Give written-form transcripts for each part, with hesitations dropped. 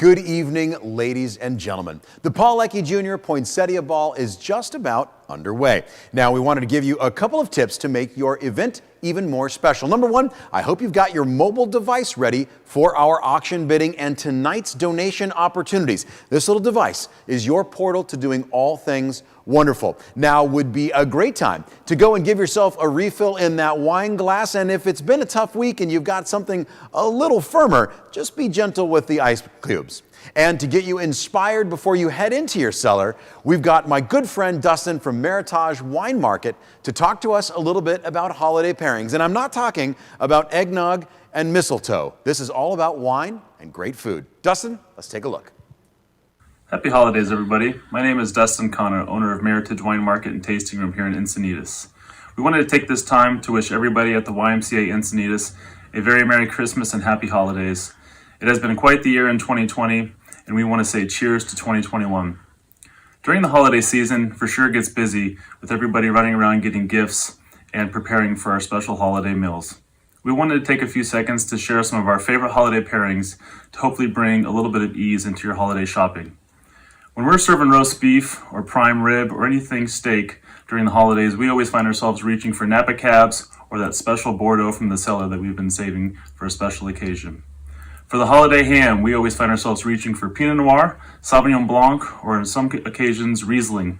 Good evening, ladies and gentlemen. The Paul Leckie Jr. Poinsettia Ball is just about underway. Now, we wanted to give you a couple of tips to make your event even more special. Number one, I hope you've got your mobile device ready for our auction bidding and tonight's donation opportunities. This little device is your portal to doing all things wonderful. Now would be a great time to go and give yourself a refill in that wine glass, and if it's been a tough week and you've got something a little firmer, just be gentle with the ice cubes. And to get you inspired before you head into your cellar, we've got my good friend Dustin from Meritage Wine Market to talk to us a little bit about holiday pairings. And I'm not talking about eggnog and mistletoe. This is all about wine and great food. Dustin, let's take a look. Happy holidays, everybody. My name is Dustin Connor, owner of Meritage Wine Market and Tasting Room here in Encinitas. We wanted to take this time to wish everybody at the YMCA Encinitas a very Merry Christmas and Happy Holidays. It has been quite the year in 2020, and we want to say cheers to 2021. During the holiday season, for sure gets busy with everybody running around getting gifts and preparing for our special holiday meals. We wanted to take a few seconds to share some of our favorite holiday pairings to hopefully bring a little bit of ease into your holiday shopping. When we're serving roast beef or prime rib or anything steak during the holidays, we always find ourselves reaching for Napa cabs or that special Bordeaux from the cellar that we've been saving for a special occasion. For the holiday ham, we always find ourselves reaching for Pinot Noir, Sauvignon Blanc, or in some occasions, Riesling.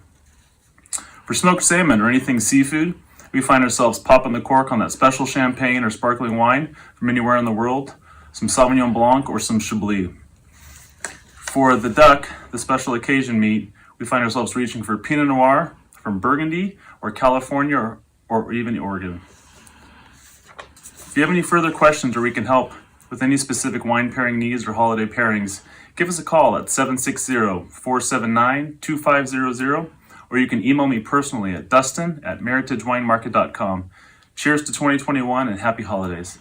For smoked salmon or anything seafood, we find ourselves popping the cork on that special champagne or sparkling wine from anywhere in the world, some Sauvignon Blanc or some Chablis. For the duck, the special occasion meat, we find ourselves reaching for Pinot Noir from Burgundy or California or even Oregon. If you have any further questions or we can help with any specific wine pairing needs or holiday pairings, give us a call at 760-479-2500, or you can email me personally at dustin@meritagewinemarket.com. Cheers to 2021 and happy holidays.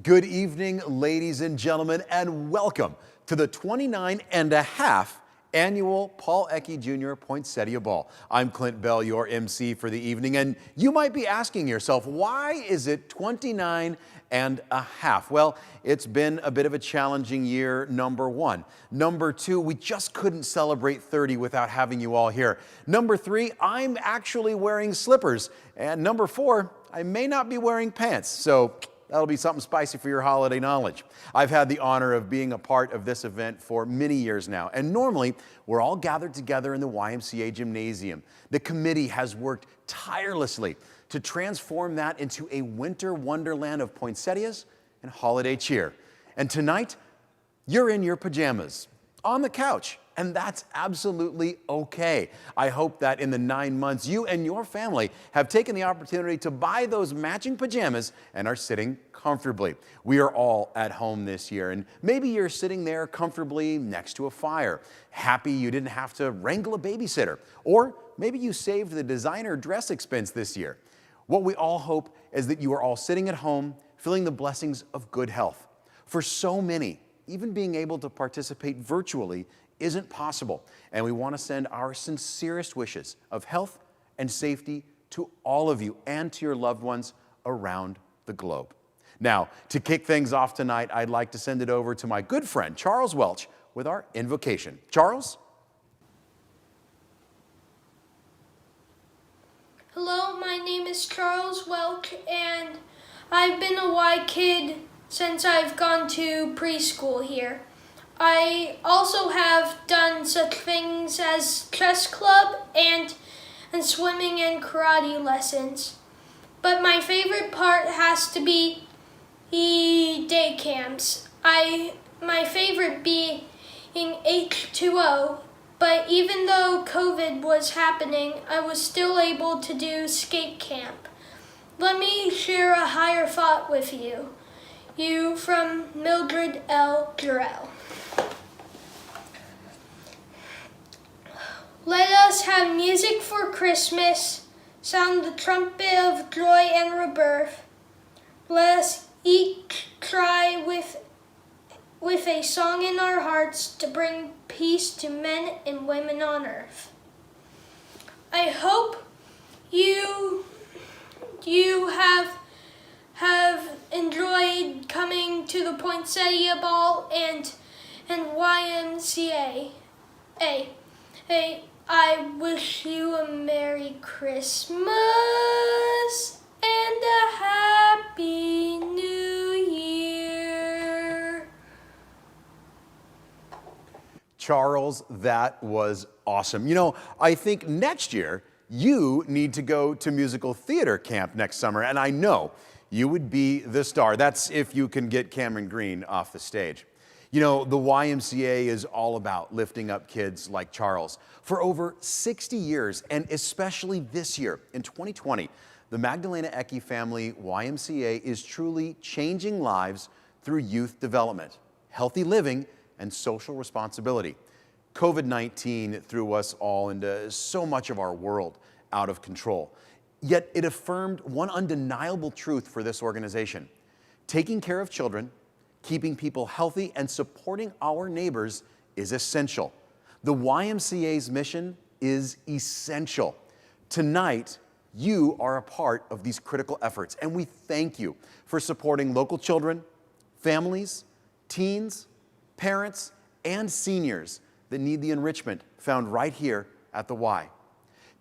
Good evening, ladies and gentlemen, and welcome to the 29.5 annual Paul Ecke Jr. Poinsettia Ball. I'm Clint Bell, your MC for the evening, and you might be asking yourself, why is it 29.5? Well, it's been a bit of a challenging year, number one. Number two, we just couldn't celebrate 30 without having you all here. Number three, I'm actually wearing slippers. And number four, I may not be wearing pants. So that'll be something spicy for your holiday knowledge. I've had the honor of being a part of this event for many years now, and normally we're all gathered together in the YMCA gymnasium. The committee has worked tirelessly to transform that into a winter wonderland of poinsettias and holiday cheer. And tonight, you're in your pajamas, on the couch, and that's absolutely okay. I hope that in the 9 months, you and your family have taken the opportunity to buy those matching pajamas and are sitting comfortably. We are all at home this year, and maybe you're sitting there comfortably next to a fire, happy you didn't have to wrangle a babysitter, or maybe you saved the designer dress expense this year. What we all hope is that you are all sitting at home, feeling the blessings of good health. For so many, even being able to participate virtually isn't possible, and we want to send our sincerest wishes of health and safety to all of you and to your loved ones around the globe. Now, to kick things off tonight, I'd like to send it over to my good friend, Charles Welch, with our invocation. Charles? Hello, my name is Charles Welch, and I've been a Y kid since I've gone to preschool here. I also have done such things as chess club and swimming and karate lessons. But my favorite part has to be day camps. My favorite being H2O, but even though COVID was happening, I was still able to do skate camp. Let me share a higher thought with you. You from Mildred L. Jarrell. Let us have music for Christmas, sound the trumpet of joy and rebirth. Let us each try with a song in our hearts to bring peace to men and women on earth. I hope you have enjoyed coming to the Poinsettia Ball and YMCA. I wish you a Merry Christmas and a Happy New Year. Charles, that was awesome. You know, I think next year you need to go to musical theater camp next summer, and I know you would be the star. That's if you can get Cameron Green off the stage. You know, the YMCA is all about lifting up kids like Charles. For over 60 years, and especially this year, in 2020, the Magdalena Ecke family YMCA is truly changing lives through youth development, healthy living, and social responsibility. COVID-19 threw us all into so much of our world out of control. Yet it affirmed one undeniable truth for this organization. Taking care of children, keeping people healthy, and supporting our neighbors is essential. The YMCA's mission is essential. Tonight, you are a part of these critical efforts, and we thank you for supporting local children, families, teens, parents, and seniors that need the enrichment found right here at the Y.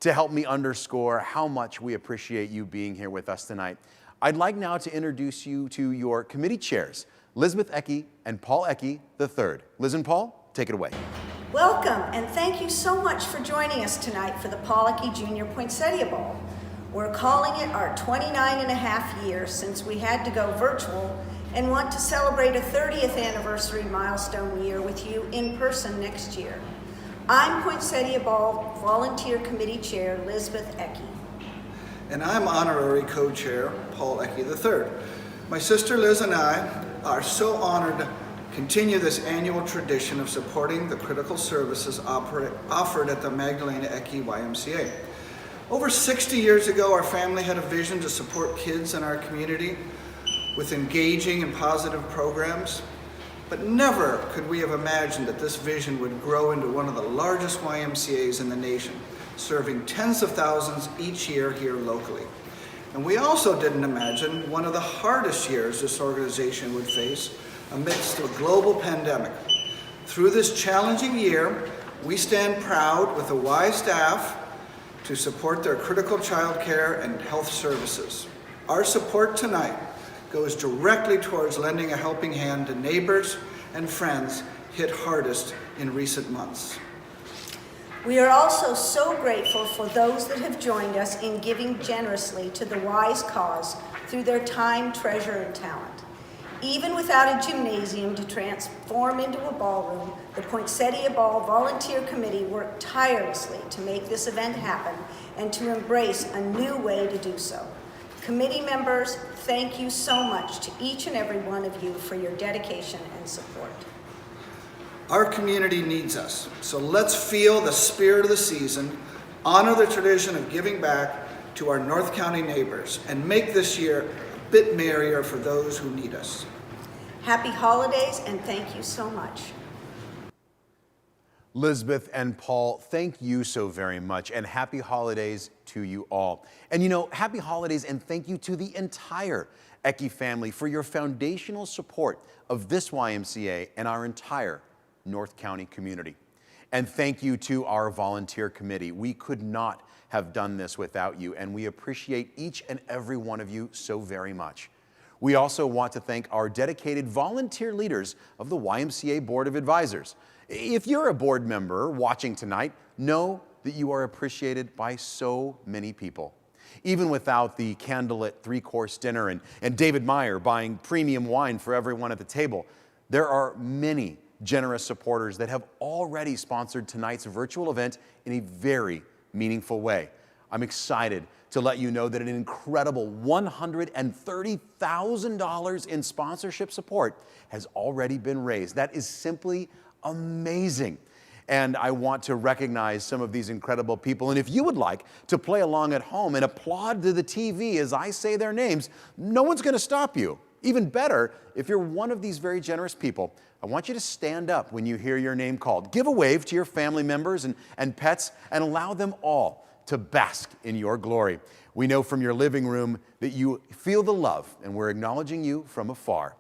To help me underscore how much we appreciate you being here with us tonight, I'd like now to introduce you to your committee chairs, Elizabeth Ecke and Paul Ecke III. Liz and Paul, take it away. Welcome, and thank you so much for joining us tonight for the Paul Ecke Jr. Poinsettia Ball. We're calling it our 29.5 years since we had to go virtual and want to celebrate a 30th anniversary milestone year with you in person next year. I'm Poinsettia Ball Volunteer Committee Chair Elizabeth Ecke. And I'm Honorary Co-Chair Paul Ecke III. My sister Liz and I are so honored to continue this annual tradition of supporting the critical services offered at the Magdalena Ecke YMCA. Over 60 years ago, our family had a vision to support kids in our community with engaging and positive programs. But never could we have imagined that this vision would grow into one of the largest YMCAs in the nation, serving tens of thousands each year here locally. And we also didn't imagine one of the hardest years this organization would face amidst a global pandemic. Through this challenging year, we stand proud with the Y staff to support their critical child care and health services. Our support tonight goes directly towards lending a helping hand to neighbors and friends hit hardest in recent months. We are also so grateful for those that have joined us in giving generously to the Y's cause through their time, treasure, and talent. Even without a gymnasium to transform into a ballroom, the Poinsettia Ball Volunteer Committee worked tirelessly to make this event happen and to embrace a new way to do so. Committee members, thank you so much to each and every one of you for your dedication and support. Our community needs us, so let's feel the spirit of the season, honor the tradition of giving back to our North County neighbors, and make this year a bit merrier for those who need us. Happy holidays, and thank you so much. Lisbeth and Paul, thank you so very much, and happy holidays to you all. And you know, happy holidays and thank you to the entire Ecke family for your foundational support of this YMCA and our entire North County community. And thank you to our volunteer committee. We could not have done this without you, and we appreciate each and every one of you so very much. We also want to thank our dedicated volunteer leaders of the YMCA Board of Advisors. If you're a board member watching tonight, know that you are appreciated by so many people. Even without the candlelit 3-course dinner and David Meyer buying premium wine for everyone at the table, there are many generous supporters that have already sponsored tonight's virtual event in a very meaningful way. I'm excited to let you know that an incredible $130,000 in sponsorship support has already been raised. That is simply amazing. And I want to recognize some of these incredible people. And if you would like to play along at home and applaud to the TV as I say their names, no one's going to stop you. Even better, if you're one of these very generous people, I want you to stand up when you hear your name called. Give a wave to your family members and pets and allow them all to bask in your glory. We know from your living room that you feel the love, and we're acknowledging you from afar.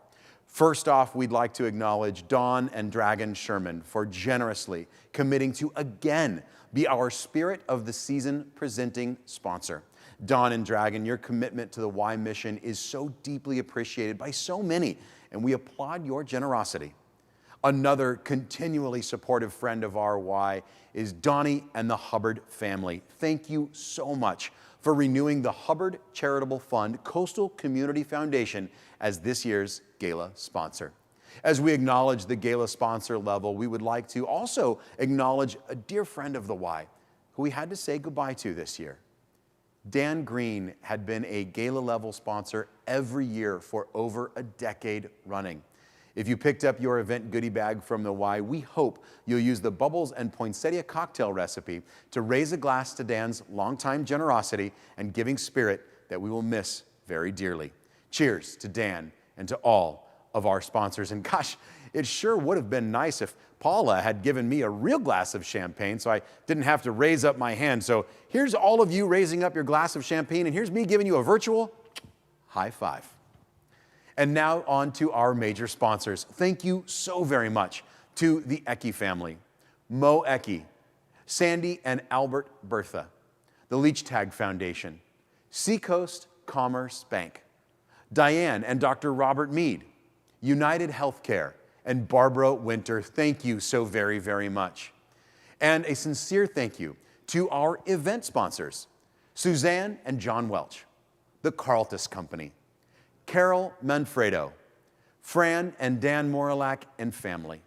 First off, we'd like to acknowledge Dawn and Dragon Sherman for generously committing to again be our Spirit of the Season presenting sponsor. Dawn and Dragon, your commitment to the Y mission is so deeply appreciated by so many, and we applaud your generosity. Another continually supportive friend of our Y is Donnie and the Hubbard family. Thank you so much for renewing the Hubbard Charitable Fund Coastal Community Foundation as this year's gala sponsor. As we acknowledge the gala sponsor level, we would like to also acknowledge a dear friend of the Y who we had to say goodbye to this year. Dan Green had been a gala level sponsor every year for over a decade running. If you picked up your event goodie bag from the Y, we hope you'll use the Bubbles and Poinsettia cocktail recipe to raise a glass to Dan's longtime generosity and giving spirit that we will miss very dearly. Cheers to Dan and to all of our sponsors. And gosh, it sure would have been nice if Paula had given me a real glass of champagne so I didn't have to raise up my hand. So here's all of you raising up your glass of champagne, and here's me giving you a virtual high five. And now on to our major sponsors. Thank you so very much to the Ecke family, Mo Ecke, Sandy and Albert Bertha, the Leach Tag Foundation, Seacoast Commerce Bank, Diane and Dr. Robert Mead, United Healthcare, and Barbara Winter. Thank you so very, very much. And a sincere thank you to our event sponsors, Suzanne and John Welch, the Carltus Company, Carol Manfredo, Fran and Dan Moralak and family,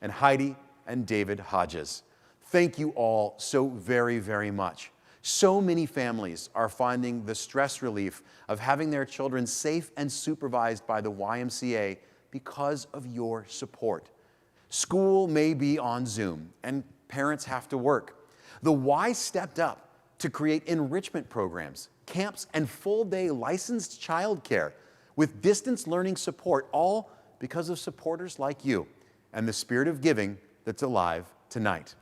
and Heidi and David Hodges. Thank you all so very, very much. So many families are finding the stress relief of having their children safe and supervised by the YMCA because of your support. School may be on Zoom and parents have to work. The Y stepped up to create enrichment programs, camps, and full-day licensed childcare with distance learning support, all because of supporters like you and the spirit of giving that's alive tonight.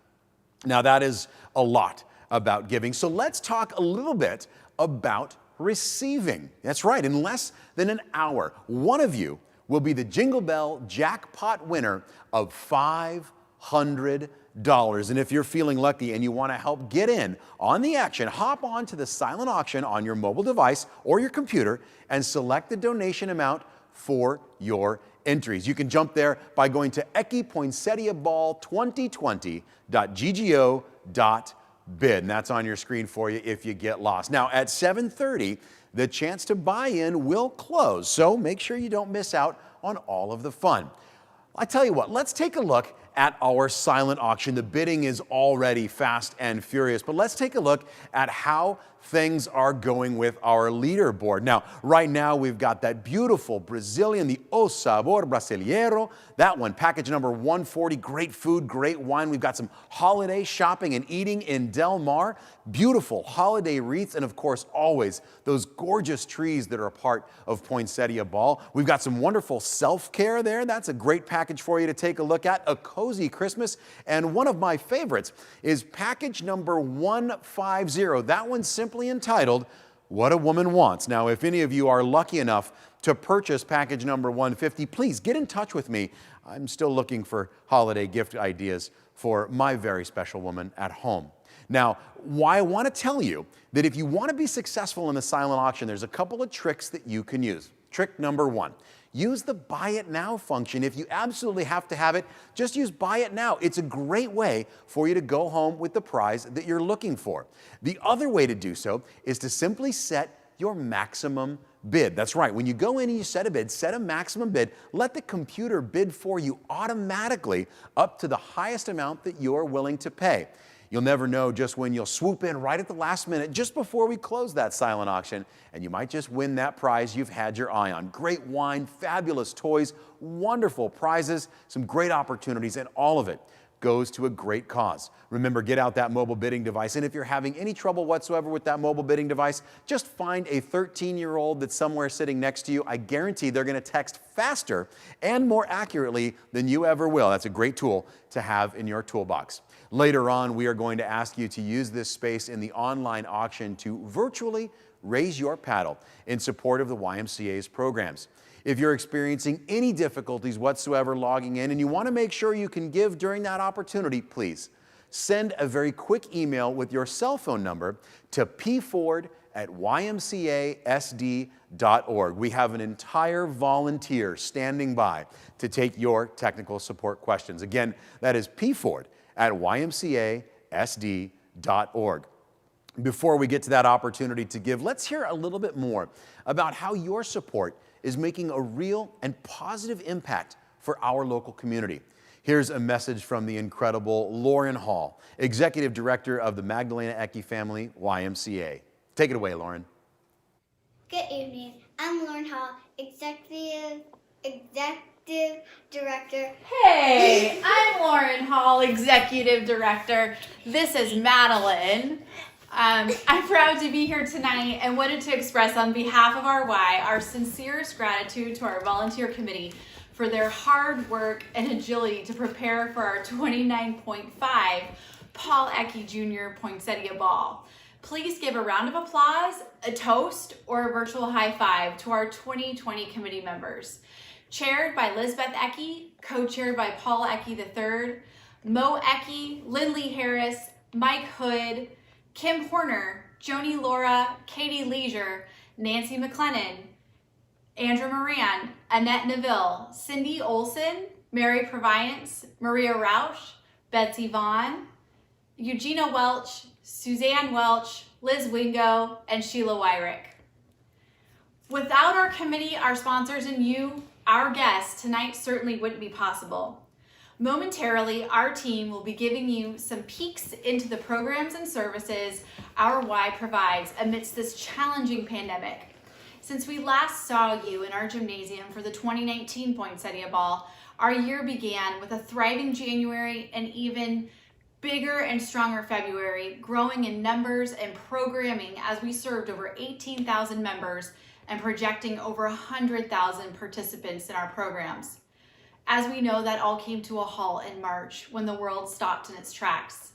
Now, that is a lot about giving, so let's talk a little bit about receiving. That's right, in less than an hour, one of you will be the Jingle Bell jackpot winner of $500. And if you're feeling lucky and you want to help get in on the action, hop on to the silent auction on your mobile device or your computer and select the donation amount for your entries. You can jump there by going to poinsettiaball2020.ggo.bid, and that's on your screen for you if you get lost. Now, at 7:30, the chance to buy in will close, so make sure you don't miss out on all of the fun. I tell you what, let's take a look at our silent auction. The bidding is already fast and furious, but let's take a look at how things are going with our leaderboard. Now, right now we've got that beautiful Brazilian, the O Sabor Brasileiro. That one, package number 140, great food, great wine. We've got some holiday shopping and eating in Del Mar, beautiful holiday wreaths, and of course, always those gorgeous trees that are a part of Poinsettia Ball. We've got some wonderful self-care there. That's a great package for you to take a look at, a cozy Christmas. And one of my favorites is package number 150. That one's simply entitled, What a Woman Wants. Now, if any of you are lucky enough to purchase package number 150, please get in touch with me. I'm still looking for holiday gift ideas for my very special woman at home. Now, why I want to tell you that if you want to be successful in the silent auction, there's a couple of tricks that you can use. Trick number one, use the Buy It Now function. If you absolutely have to have it, just use Buy It Now. It's a great way for you to go home with the prize that you're looking for. The other way to do so is to simply set your maximum bid. That's right. When you go in and you set a bid, set a maximum bid, let the computer bid for you automatically up to the highest amount that you're willing to pay. You'll never know just when you'll swoop in right at the last minute, just before we close that silent auction, and you might just win that prize you've had your eye on. Great wine, fabulous toys, wonderful prizes, some great opportunities, and all of it goes to a great cause. Remember, get out that mobile bidding device, and if you're having any trouble whatsoever with that mobile bidding device, just find a 13-year-old that's somewhere sitting next to you. I guarantee they're going to text faster and more accurately than you ever will. That's a great tool to have in your toolbox. Later on, we are going to ask you to use this space in the online auction to virtually raise your paddle in support of the YMCA's programs. If you're experiencing any difficulties whatsoever logging in and you want to make sure you can give during that opportunity, please send a very quick email with your cell phone number to pford@ymcasd.org. We have an entire volunteer standing by to take your technical support questions. Again, that is pford@ymcasd.org. Before we get to that opportunity to give, let's hear a little bit more about how your support is making a real and positive impact for our local community. Here's a message from the incredible Lauren Hall, Executive Director of the Magdalena Family YMCA. Take it away, Lauren. Good evening. I'm Lauren Hall, Executive Director. Hey, I'm Lauren Hall, Executive Director. This is Madeline. I'm proud to be here tonight and wanted to express on behalf of our Y our sincerest gratitude to our volunteer committee for their hard work and agility to prepare for our 29.5 Paul Ecke Jr. Poinsettia Ball. Please give a round of applause, a toast, or a virtual high five to our 2020 committee members. Chaired by Lisbeth Ecke, co-chaired by Paul Ecke III, Mo Ecke, Lindley Harris, Mike Hood, Kim Horner, Joni Laura, Katie Leisure, Nancy McLennan, Andrew Moran, Annette Neville, Cindy Olson, Mary Proviance, Maria Rausch, Betsy Vaughn, Eugenia Welch, Suzanne Welch, Liz Wingo, and Sheila Wyrick. Without our committee, our sponsors, and you, our guests, tonight certainly wouldn't be possible. Momentarily, our team will be giving you some peeks into the programs and services our Y provides amidst this challenging pandemic. Since we last saw you in our gymnasium for the 2019 Poinsettia Ball, our year began with a thriving January and even bigger and stronger February, growing in numbers and programming as we served over 18,000 members and projecting over 100,000 participants in our programs. As we know, that all came to a halt in March when the world stopped in its tracks.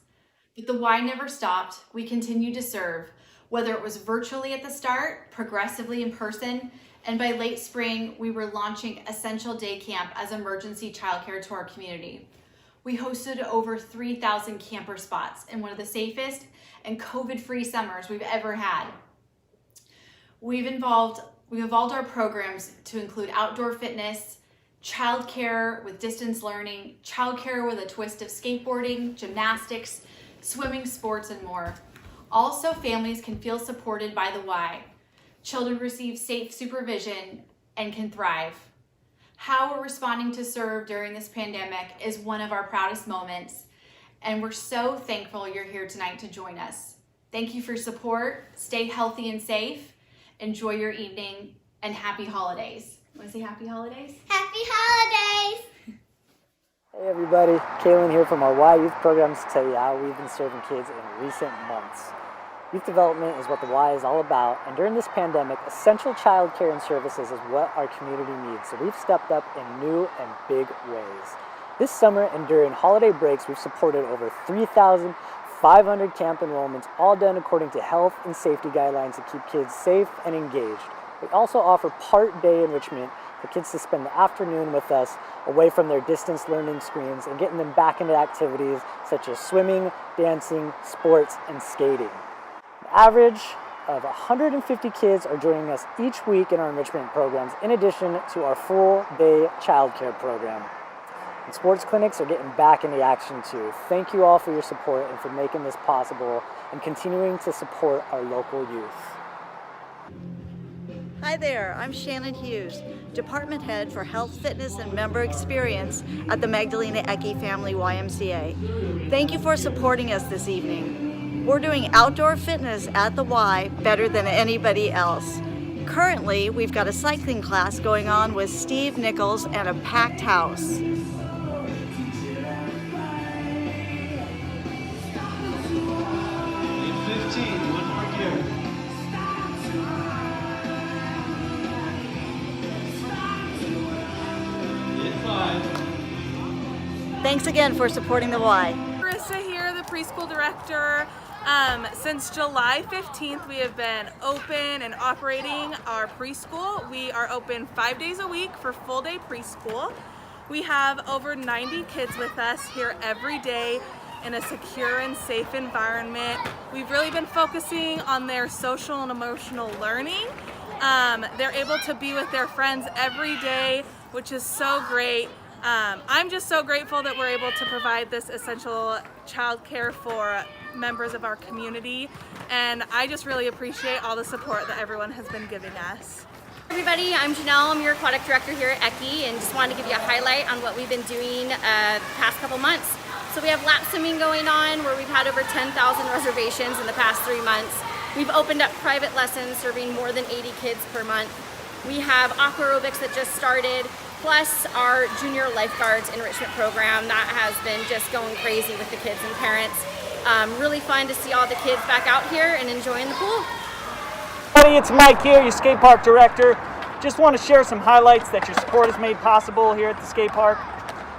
But the Y never stopped. We continued to serve, whether it was virtually at the start, progressively in person, and by late spring, we were launching Essential Day Camp as emergency childcare to our community. We hosted over 3,000 camper spots in one of the safest and COVID-free summers we've ever had. We've evolved our programs to include outdoor fitness, childcare with distance learning, childcare with a twist of skateboarding, gymnastics, swimming, sports, and more. Also, families can feel supported by the Y. Children receive safe supervision and can thrive. How we're responding to serve during this pandemic is one of our proudest moments, and we're so thankful you're here tonight to join us. Thank you for your support. Stay healthy and safe. Enjoy your evening, and happy holidays. Want to say happy holidays? Happy holidays! Hey everybody, Kaylin here from our Y Youth Programs to tell you how we've been serving kids in recent months. Youth development is what the Y is all about, and during this pandemic, essential childcare and services is what our community needs, so we've stepped up in new and big ways. This summer and during holiday breaks, we've supported over 3,500 camp enrollments, all done according to health and safety guidelines to keep kids safe and engaged. We also offer part-day enrichment for kids to spend the afternoon with us away from their distance learning screens and getting them back into activities such as swimming, dancing, sports, and skating. An average of 150 kids are joining us each week in our enrichment programs, in addition to our full-day childcare program. And sports clinics are getting back into action too. Thank you all for your support and for making this possible and continuing to support our local youth. Hi there, I'm Shannon Hughes, Department Head for Health, Fitness, and Member Experience at the Magdalena Family YMCA. Thank you for supporting us this evening. We're doing outdoor fitness at the Y better than anybody else. Currently, we've got a cycling class going on with Steve Nichols and a packed house. 15, one more gear. Hit 5. Thanks again for supporting the Y. Marissa here, the preschool director. Since July 15th, we have been open and operating our preschool. We are open 5 days a week for full day preschool. We have over 90 kids with us here every day in a secure and safe environment. We've really been focusing on their social and emotional learning. They're able to be with their friends every day, which is so great. I'm just so grateful that we're able to provide this essential childcare for members of our community, and I just really appreciate all the support that everyone has been giving us. Everybody, I'm Janelle. I'm your aquatic director here at ECI, and just wanted to give you a highlight on what we've been doing the past couple months. So we have lap swimming going on, where we've had over 10,000 reservations in the past 3 months. We've opened up private lessons, serving more than 80 kids per month. We have aqua aerobics that just started, plus our junior lifeguards enrichment program that has been just going crazy with the kids and parents. Really fun to see all the kids back out here and enjoying the pool. Hey, it's Mike here, your skate park director. Just want to share some highlights that your support has made possible here at the skate park.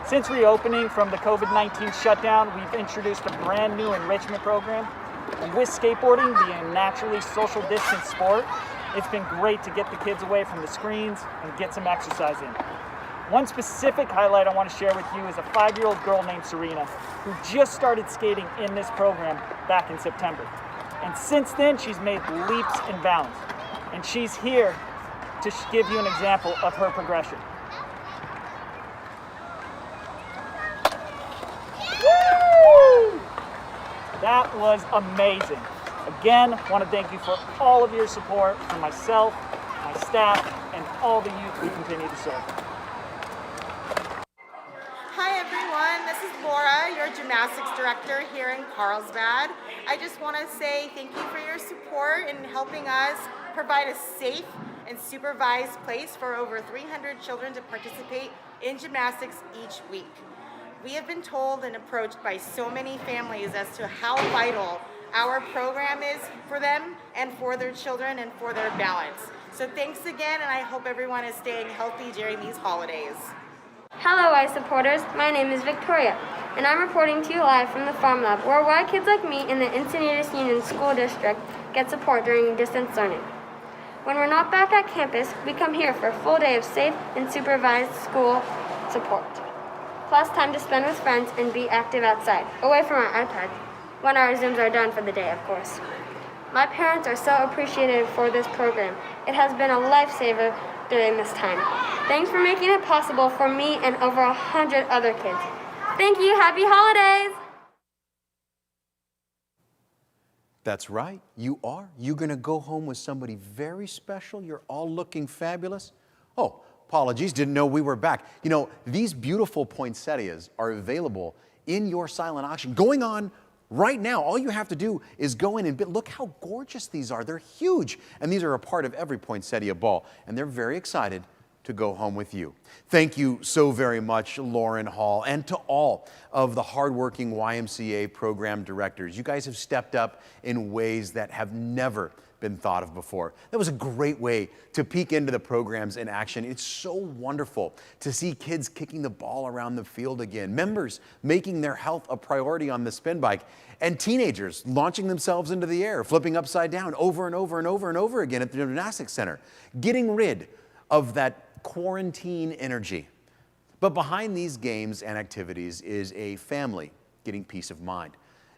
Since reopening from the COVID-19 shutdown, we've introduced a brand new enrichment program. And with skateboarding being a naturally social distance sport, it's been great to get the kids away from the screens and get some exercise in. One specific highlight I want to share with you is a 5-year-old girl named Serena who just started skating in this program back in September. And since then, she's made leaps and bounds. And she's here to give you an example of her progression. Woo! That was amazing. Again, I want to thank you for all of your support, from myself, my staff, and all the youth we continue to serve. Hi everyone, this is Laura, your gymnastics director here in Carlsbad. I just want to say thank you for your support in helping us provide a safe and supervised place for over 300 children to participate in gymnastics each week. We have been told and approached by so many families as to how vital our program is for them and for their children and for their balance. So thanks again, and I hope everyone is staying healthy during these holidays. Hello, Y supporters. My name is Victoria, and I'm reporting to you live from the Farm Lab, where Y kids like me in the Encinitas Union School District get support during distance learning. When we're not back at campus, we come here for a full day of safe and supervised school support, plus time to spend with friends and be active outside, away from our iPads, when our Zooms are done for the day, of course. My parents are so appreciative for this program. It has been a lifesaver during this time. Thanks for making it possible for me and over 100 other kids. Thank you. Happy holidays. That's right, you are. You're gonna go home with somebody very special. You're all looking fabulous. Oh, apologies, didn't know we were back. You know, these beautiful poinsettias are available in your silent auction going on right now. All you have to do is go in and look how gorgeous these are. They're huge, and these are a part of every poinsettia ball, and they're very excited to go home with you. Thank you so very much, Lauren Hall, and to all of the hardworking YMCA program directors. You guys have stepped up in ways that have never been thought of before. That was a great way to peek into the programs in action. It's so wonderful to see kids kicking the ball around the field again, members making their health a priority on the spin bike, and teenagers launching themselves into the air, flipping upside down over and over and over and over again at the gymnastics center, getting rid of that quarantine energy. But behind these games and activities is a family getting peace of mind.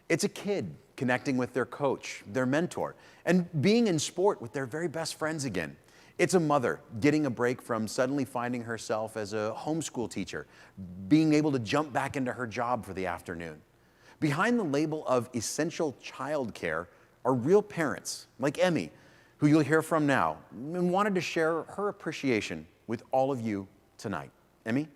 It's a kid connecting with their coach, their mentor, and being in sport with their very best friends again. It's a mother getting a break from suddenly finding herself as a homeschool teacher, being able to jump back into her job for the afternoon. Behind the label of essential childcare are real parents like Emmy, who you'll hear from now, and wanted to share her appreciation with all of you tonight. Emmy?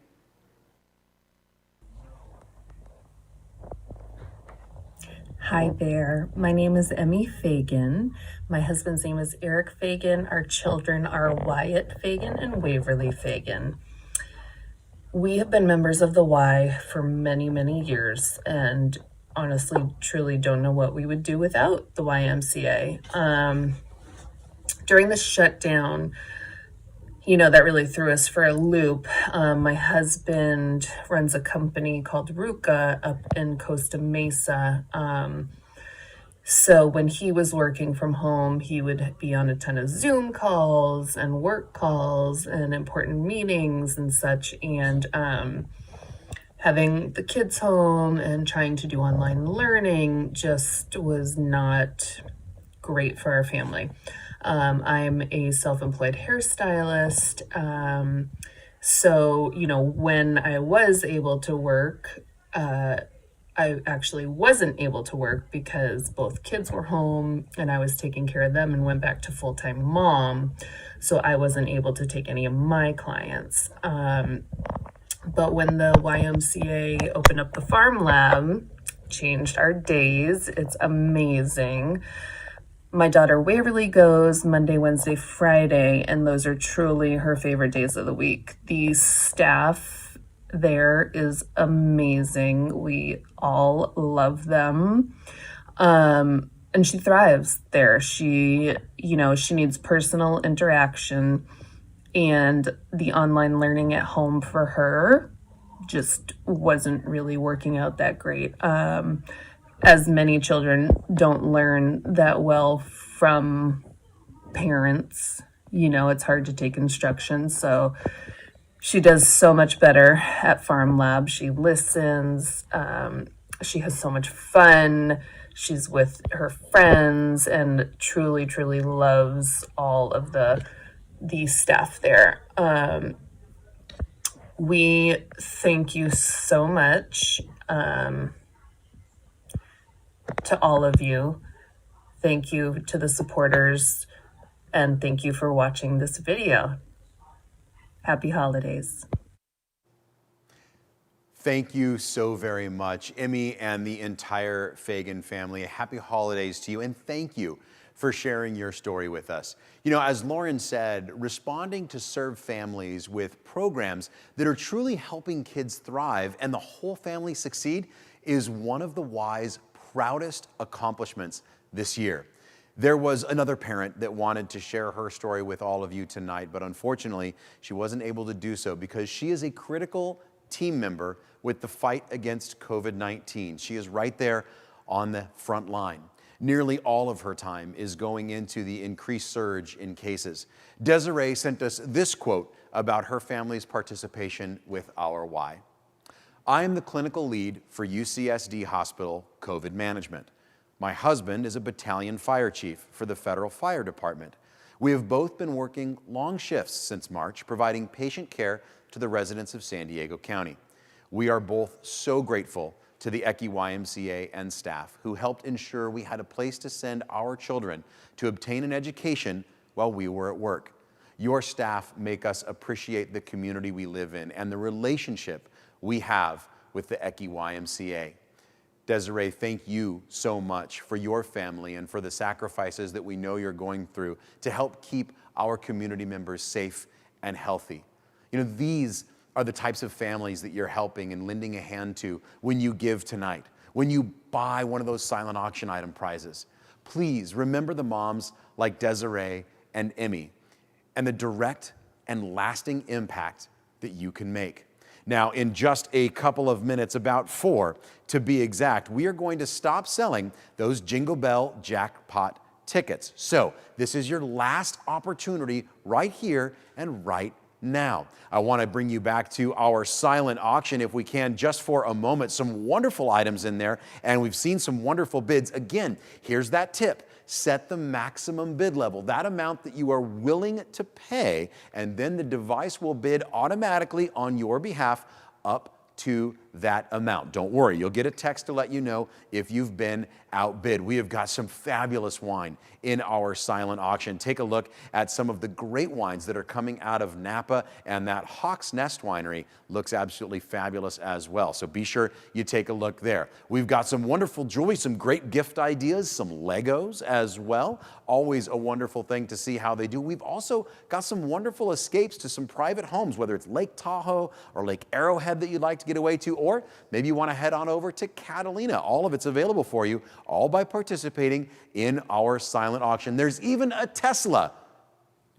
Hi there, my name is Emmy Fagan. My husband's name is Eric Fagan. Our children are Wyatt Fagan and Waverly Fagan. We have been members of the Y for many, many years, and honestly, truly don't know what we would do without the YMCA. During the shutdown, that really threw us for a loop. My husband runs a company called Ruka up in Costa Mesa. So when he was working from home, he would be on a ton of Zoom calls and work calls and important meetings and such. And having the kids home and trying to do online learning just was not great for our family. I'm a self-employed hairstylist. So, when I was able to work, I actually wasn't able to work because both kids were home and I was taking care of them and went back to full-time mom. So I wasn't able to take any of my clients. But when the YMCA opened up the Farm Lab, changed our days, it's amazing. My daughter Waverly goes Monday, Wednesday, Friday, and those are truly her favorite days of the week. The staff there is amazing. We all love them. And she thrives there. She needs personal interaction, and the online learning at home for her just wasn't really working out that great. As many children don't learn that well from parents, it's hard to take instructions. So she does so much better at Farm Lab. She listens. She has so much fun. She's with her friends and truly, truly loves all of the staff there. We thank you so much. To all of you. Thank you to the supporters, and thank you for watching this video. Happy holidays. Thank you so very much, Emmy and the entire Fagan family. Happy holidays to you, and thank you for sharing your story with us. As Lauren said, responding to serve families with programs that are truly helping kids thrive and the whole family succeed is one of the Y's proudest accomplishments this year. There was another parent that wanted to share her story with all of you tonight, but unfortunately, she wasn't able to do so because she is a critical team member with the fight against COVID-19. She is right there on the front line. Nearly all of her time is going into the increased surge in cases. Desiree sent us this quote about her family's participation with Our Why. I am the clinical lead for UCSD Hospital COVID management. My husband is a battalion fire chief for the Federal Fire Department. We have both been working long shifts since March, providing patient care to the residents of San Diego County. We are both so grateful to the Ecke YMCA and staff who helped ensure we had a place to send our children to obtain an education while we were at work. Your staff make us appreciate the community we live in and the relationship we have with the Ecke YMCA. Desiree, thank you so much for your family and for the sacrifices that we know you're going through to help keep our community members safe and healthy. You know, these are the types of families that you're helping and lending a hand to when you give tonight, when you buy one of those silent auction item prizes. Please remember the moms like Desiree and Emmy and the direct and lasting impact that you can make. Now, in just a couple of minutes, about 4 to be exact, we are going to stop selling those Jingle Bell jackpot tickets. So this is your last opportunity right here and right now. I want to bring you back to our silent auction if we can just for a moment. Some wonderful items in there, and we've seen some wonderful bids. Again, here's that tip. Set the maximum bid level, that amount that you are willing to pay, and then the device will bid automatically on your behalf up to that amount. Don't worry, you'll get a text to let you know if you've been outbid. We have got some fabulous wine in our silent auction. Take a look at some of the great wines that are coming out of Napa, and that Hawk's Nest winery looks absolutely fabulous as well. So be sure you take a look there. We've got some wonderful jewelry, some great gift ideas, some Legos as well. Always a wonderful thing to see how they do. We've also got some wonderful escapes to some private homes, whether it's Lake Tahoe or Lake Arrowhead that you'd like to get away to, or maybe you want to head on over to Catalina. All of it's available for you, all by participating in our silent auction. There's even a Tesla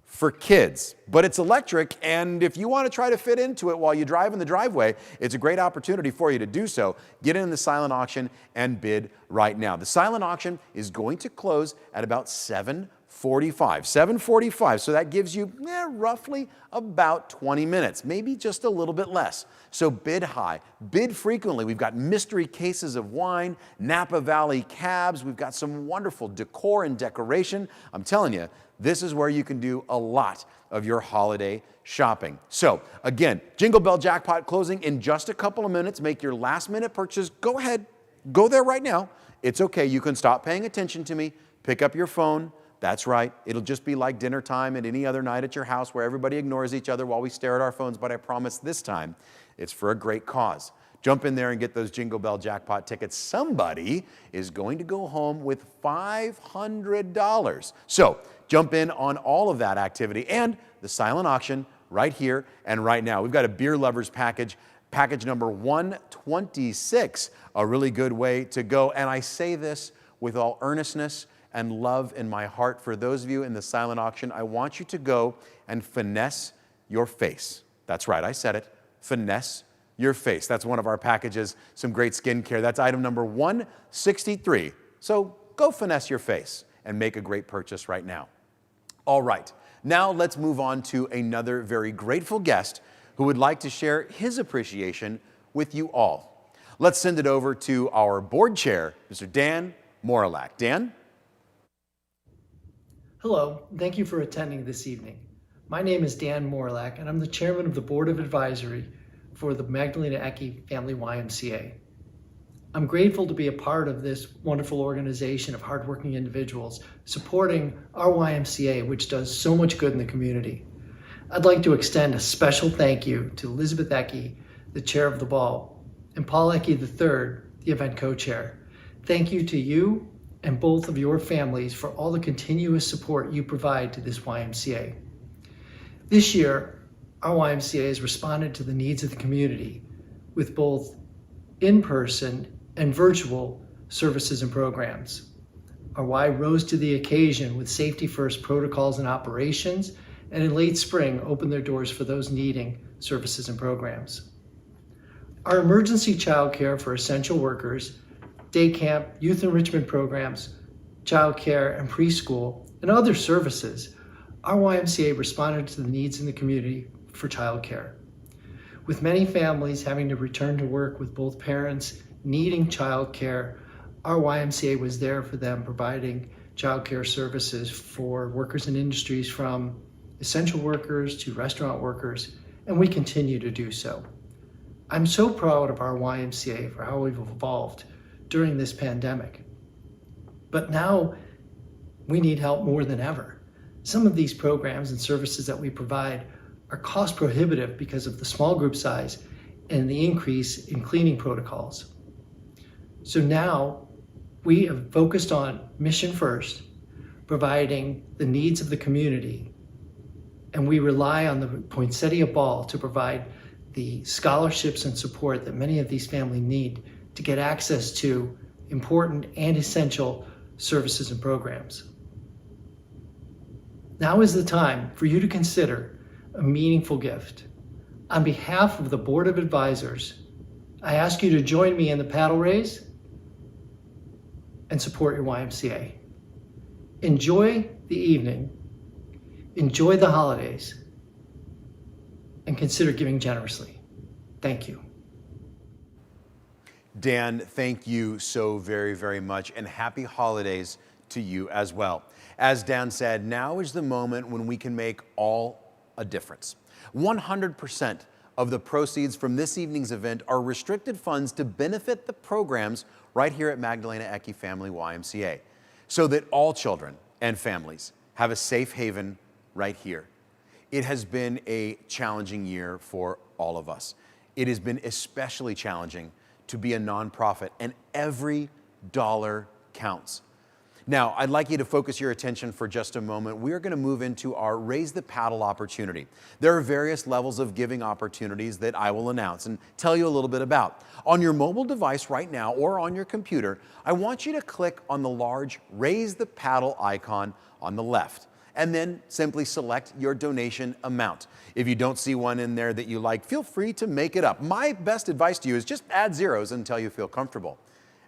for kids, but it's electric, and if you want to try to fit into it while you drive in the driveway, it's a great opportunity for you to do so. Get in the silent auction and bid right now. The silent auction is going to close at about 7:45, so that gives you roughly about 20 minutes, maybe just a little bit less. So bid high, bid frequently. We've got mystery cases of wine, Napa Valley cabs. We've got some wonderful decor and decoration. I'm telling you, this is where you can do a lot of your holiday shopping. So again, Jingle Bell Jackpot closing in just a couple of minutes. Make your last minute purchase. Go ahead, go there right now. It's okay, you can stop paying attention to me, pick up your phone. That's right, it'll just be like dinner time and any other night at your house where everybody ignores each other while we stare at our phones, but I promise this time, it's for a great cause. Jump in there and get those Jingle Bell Jackpot tickets. Somebody is going to go home with $500. So jump in on all of that activity and the silent auction right here and right now. We've got a beer lovers package number 126, a really good way to go. And I say this with all earnestness and love in my heart. For those of you in the silent auction, I want you to go and finesse your face. That's right, I said it. Finesse your face. That's one of our packages, some great skincare. That's item number 163. So go finesse your face and make a great purchase right now. All right, now let's move on to another very grateful guest who would like to share his appreciation with you all. Let's send it over to our board chair, Mr. Dan Moralak. Dan? Hello, thank you for attending this evening. My name is Dan Moralak, and I'm the chairman of the Board of Advisory for the Magdalena Ecke Family YMCA. I'm grateful to be a part of this wonderful organization of hardworking individuals supporting our YMCA, which does so much good in the community. I'd like to extend a special thank you to Elizabeth Ecke, the chair of the ball, and Paul Ecke III, the event co-chair. Thank you to you and both of your families for all the continuous support you provide to this YMCA. This year, our YMCA has responded to the needs of the community with both in-person and virtual services and programs. our Y rose to the occasion with safety first protocols and operations, and in late spring opened their doors for those needing services and programs. Our emergency childcare for essential workers, day camp, youth enrichment programs, childcare and preschool, and other services, our YMCA responded to the needs in the community for childcare. With many families having to return to work with both parents needing childcare, our YMCA was there for them, providing childcare services for workers in industries from essential workers to restaurant workers, and we continue to do so. I'm so proud of our YMCA for how we've evolved during this pandemic. But now we need help more than ever. Some of these programs and services that we provide are cost prohibitive because of the small group size and the increase in cleaning protocols. So now we have focused on mission first, providing the needs of the community, and we rely on the Poinsettia Ball to provide the scholarships and support that many of these families need to get access to important and essential services and programs. Now is the time for you to consider a meaningful gift. On behalf of the Board of Advisors, I ask you to join me in the paddle raise and support your YMCA. Enjoy the evening, enjoy the holidays, and consider giving generously. Thank you. Dan, thank you so very, very much, and happy holidays to you as well. As Dan said, now is the moment when we can make all a difference. 100% of the proceeds from this evening's event are restricted funds to benefit the programs right here at Magdalena Family YMCA, so that all children and families have a safe haven right here. It has been a challenging year for all of us. It has been especially challenging to be a nonprofit, and every dollar counts. Now, I'd like you to focus your attention for just a moment. We are going to move into our Raise the Paddle opportunity. There are various levels of giving opportunities that I will announce and tell you a little bit about. On your mobile device right now or on your computer, I want you to click on the large Raise the Paddle icon on the left, and then simply select your donation amount. If you don't see one in there that you like, feel free to make it up. My best advice to you is just add zeros until you feel comfortable.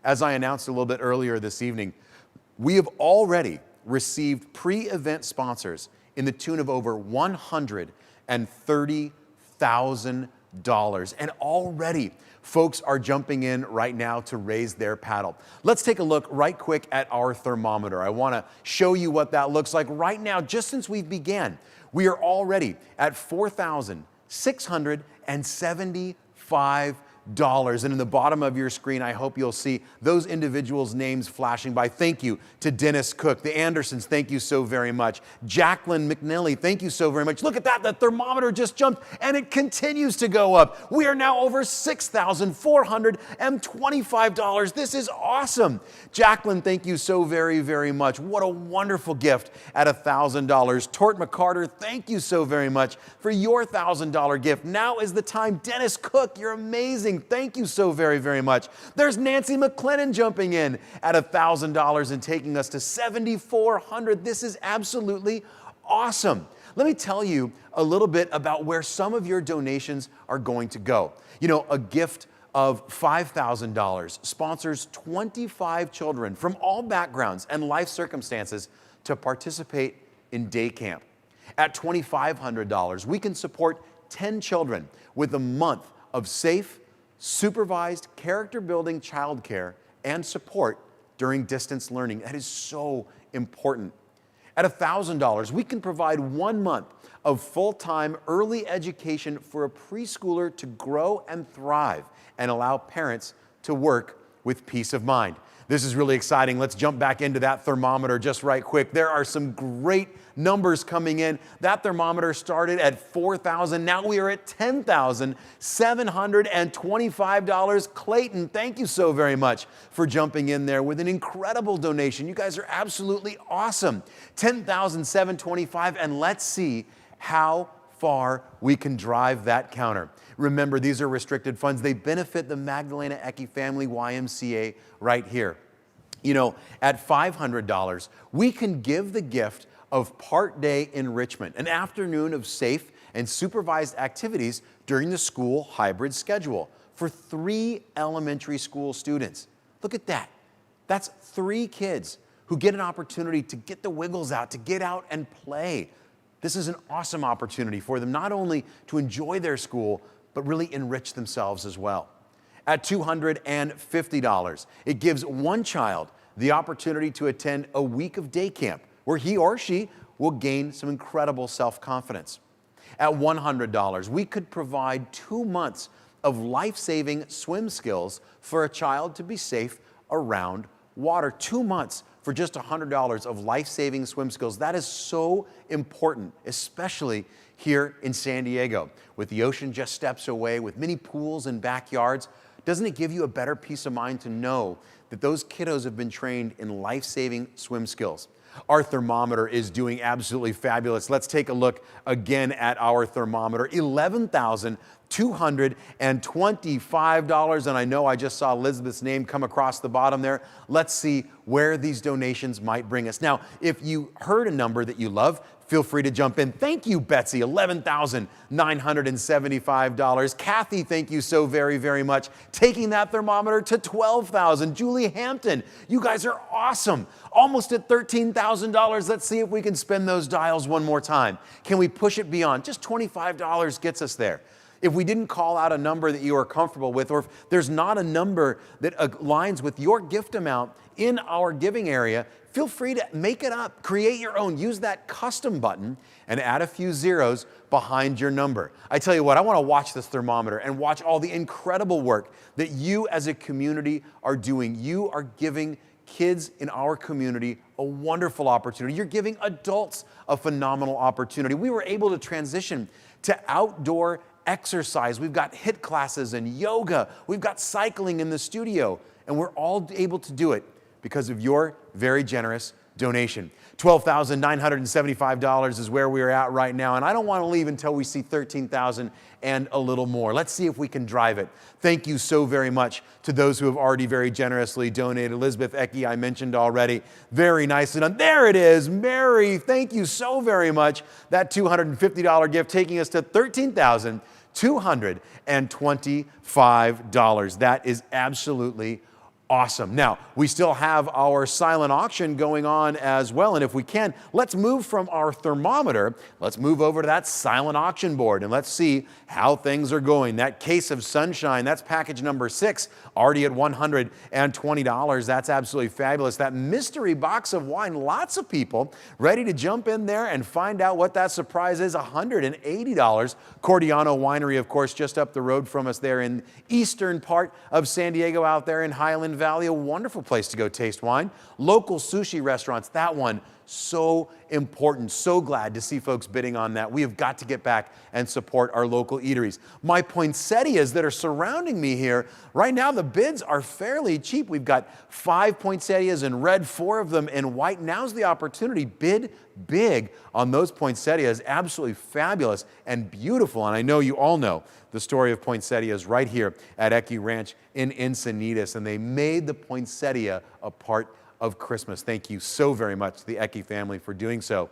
As I announced a little bit earlier this evening, we have already received pre-event sponsors in the tune of over $130,000. And already folks are jumping in right now to raise their paddle. Let's take a look right quick at our thermometer. I want to show you what that looks like right now. Just since we began, we are already at $4,675. And in the bottom of your screen, I hope you'll see those individuals' names flashing by. Thank you to Dennis Cook. The Andersons, thank you so very much. Jacqueline McNally, thank you so very much. Look at that, the thermometer just jumped and it continues to go up. We are now over $6,425. This is awesome. Jacqueline, thank you so very, very much. What a wonderful gift at $1,000. Tort McCarter, thank you so very much for your $1,000 gift. Now is the time. Dennis Cook, you're amazing. Thank you so very, very much. There's Nancy McClennan jumping in at $1,000 and taking us to $7,400. This is absolutely awesome. Let me tell you a little bit about where some of your donations are going to go. You know, a gift of $5,000 sponsors 25 children from all backgrounds and life circumstances to participate in day camp. At $2,500, we can support 10 children with a month of safe, supervised, character-building childcare and support during distance learning. That is so important. At $1,000, we can provide 1 month of full-time early education for a preschooler to grow and thrive and allow parents to work with peace of mind. This is really exciting. Let's jump back into that thermometer just right quick. There are some great numbers coming in. That thermometer started at $4,000. Now we are at $10,725. Clayton, thank you so very much for jumping in there with an incredible donation. You guys are absolutely awesome. $10,725, and let's see how far we can drive that counter. Remember, these are restricted funds. They benefit the Magdalena Family YMCA right here. You know, at $500, we can give the gift of part-day enrichment, an afternoon of safe and supervised activities during the school hybrid schedule for 3 elementary school students. Look at that. That's 3 kids who get an opportunity to get the wiggles out, to get out and play. This is an awesome opportunity for them, not only to enjoy their school, but really enrich themselves as well. At $250, it gives one child the opportunity to attend a week of day camp where he or she will gain some incredible self-confidence. At $100, we could provide 2 months of life-saving swim skills for a child to be safe around water. 2 months for just $100 of life-saving swim skills. That is so important, especially here in San Diego, with the ocean just steps away, with many pools and backyards. Doesn't it give you a better peace of mind to know that those kiddos have been trained in life-saving swim skills? Our thermometer is doing absolutely fabulous. Let's take a look again at our thermometer. $11,225, and I know I just saw Elizabeth's name come across the bottom there. Let's see where these donations might bring us. Now, if you heard a number that you love, feel free to jump in. Thank you, Betsy, $11,975. Kathy, thank you so very, very much. Taking that thermometer to $12,000. Julie Hampton, you guys are awesome. Almost at $13,000. Let's see if we can spin those dials one more time. Can we push it beyond? Just $25 gets us there. If we didn't call out a number that you are comfortable with, or if there's not a number that aligns with your gift amount in our giving area, feel free to make it up. Create your own. Use that custom button and add a few zeros behind your number. I tell you what, I want to watch this thermometer and watch all the incredible work that you as a community are doing. You are giving kids in our community a wonderful opportunity. You're giving adults a phenomenal opportunity. We were able to transition to outdoor exercise. We've got HIIT classes and yoga. We've got cycling in the studio, and we're all able to do it because of your very generous donation. $12,975 is where we are at right now, and I don't want to leave until we see $13,000 and a little more. Let's see if we can drive it. Thank you so very much to those who have already very generously donated. Elizabeth Ecke, I mentioned already. Very nicely done. There it is. Mary, thank you so very much. That $250 gift taking us to $13,225. That is absolutely awesome. Now, we still have our silent auction going on as well, and if we can, let's move from our thermometer, let's move over to that silent auction board, and let's see how things are going. That case of sunshine, that's package number 6, already at $120. That's absolutely fabulous. That mystery box of wine, lots of people ready to jump in there and find out what that surprise is, $180. Cordiano Winery, of course, just up the road from us there in eastern part of San Diego out there in Highland Valley, a wonderful place to go taste wine. Local sushi restaurants, that one, so important. So glad to see folks bidding on that. We have got to get back and support our local eateries. My poinsettias that are surrounding me here, right now the bids are fairly cheap. We've got 5 poinsettias in red, 4 of them in white. Now's the opportunity. Bid big on those poinsettias. Absolutely fabulous and beautiful. And I know you all know the story of poinsettias right here at Ecke Ranch in Encinitas. And they made the poinsettia a part of Christmas. Thank you so very much to the Ecke family for doing so.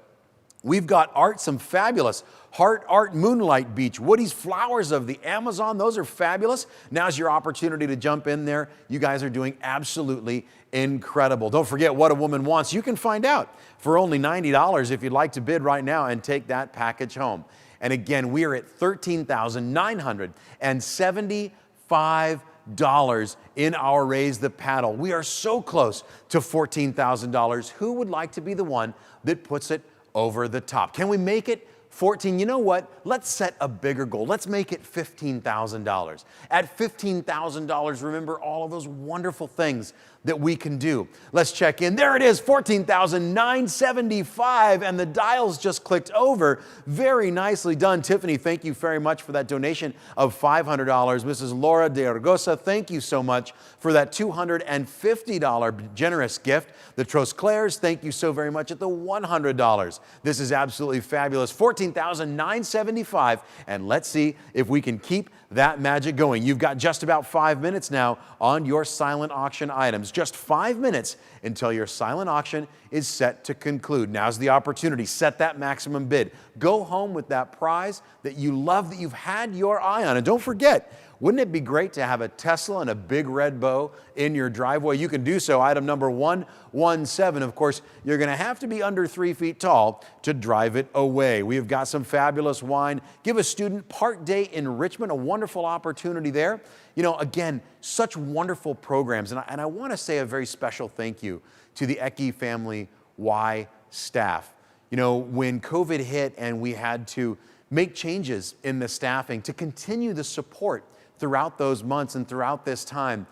We've got art, some fabulous Heart Art Moonlight Beach, Woody's Flowers of the Amazon. Those are fabulous. Now's your opportunity to jump in there. You guys are doing absolutely incredible. Don't forget What a Woman Wants. You can find out for only $90 if you'd like to bid right now and take that package home. And again, we are at $13,975 in our Raise the Paddle. We are so close to $14,000. Who would like to be the one that puts it over the top? Can we make it 14? You know what? Let's set a bigger goal. Let's make it $15,000. At $15,000, remember all of those wonderful things that we can do. Let's check in. There it is, $14,975, and the dials just clicked over. Very nicely done. Tiffany, thank you very much for that donation of $500. Mrs. Laura de Argosa, thank you so much for that $250 generous gift. The Trosclairs, thank you so very much at the $100. This is absolutely fabulous. $14,975, and let's see if we can keep that magic going. You've got just about 5 minutes now on your silent auction items. Just 5 minutes until your silent auction is set to conclude. Now's the opportunity. Set that maximum bid. Go home with that prize that you love, that you've had your eye on. And don't forget, wouldn't it be great to have a Tesla and a big red bow in your driveway? You can do so. Item number 117. Of course, you're going to have to be under 3 feet tall to drive it away. We've got some fabulous wine. Give a student Park Day Enrichment, a wonderful opportunity there. You know, again, such wonderful programs. And I want to say a very special thank you to the Ecke Family Y staff. You know, when COVID hit and we had to make changes in the staffing to continue the support throughout those months and throughout this time,